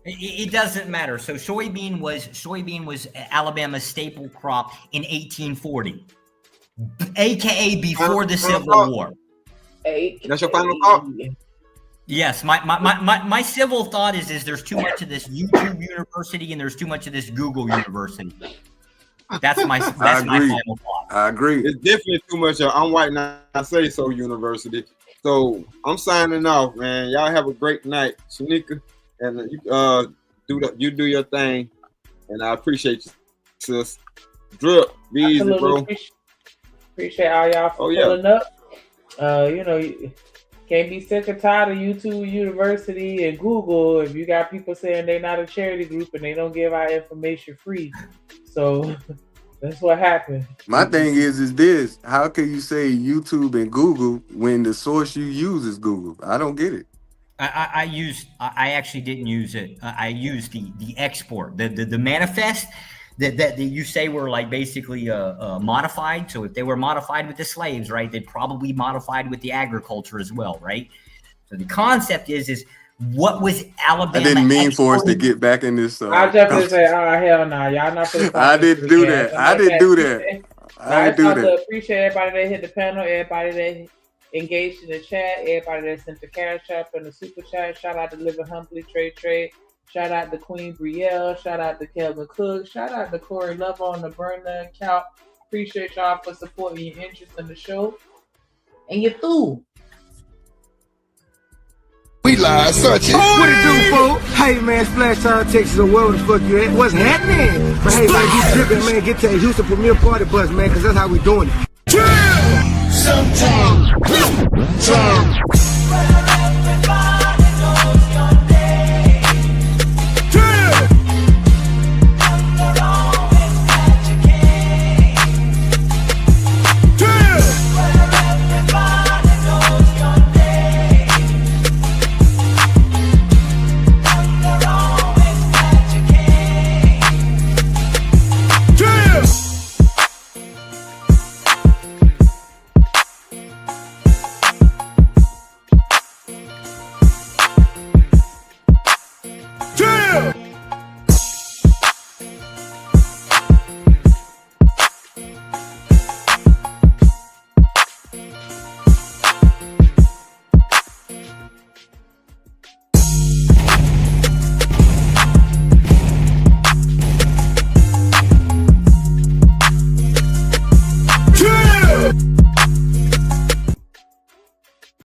It doesn't matter. So soybean was Alabama's staple crop in 1840, aka before the Civil War. That's your final thought? Yes, my civil thought is there's too much of this YouTube University and there's too much of this Google University. That's my final thought. I agree. It's definitely too much of I'm white now I say so University. So I'm signing off, man. Y'all have a great night. Shanika, and you do your thing. And I appreciate you, sis. Drip, be easy, bro. Appreciate all y'all for pulling up. Can't be sick or tired of YouTube University and Google if you got people saying they're not a charity group and they don't give out information free. So that's what happened. My thing is this: how can you say YouTube and Google when the source you use is Google? I don't get it. I actually didn't use it. I used the export, the manifest that you say were like basically modified. So if they were modified with the slaves, right, they'd probably modified with the agriculture as well, right? So the concept is what was Alabama? I didn't mean for us to get back in this. I definitely say, oh hell no, y'all not. I didn't do that. I didn't do that. I didn't do that. Appreciate everybody that hit the panel, everybody that engaged in the chat, everybody that sent the cash app and the super chat. Shout out to Living Humbly, Trade. Shout out to Queen Brielle. Shout out to Kelvin Cook. Shout out to Corey Love on the Burner account. Appreciate y'all for supporting your interest in the show. And you through. We live, such it. What it do, folks? Hey, man, Splash Town, Texas, or wherever the fuck you at. What's happening? But hey, like, you tripping, man, get to the Houston Premier Party bus, man, because that's how we doing it. Sometimes.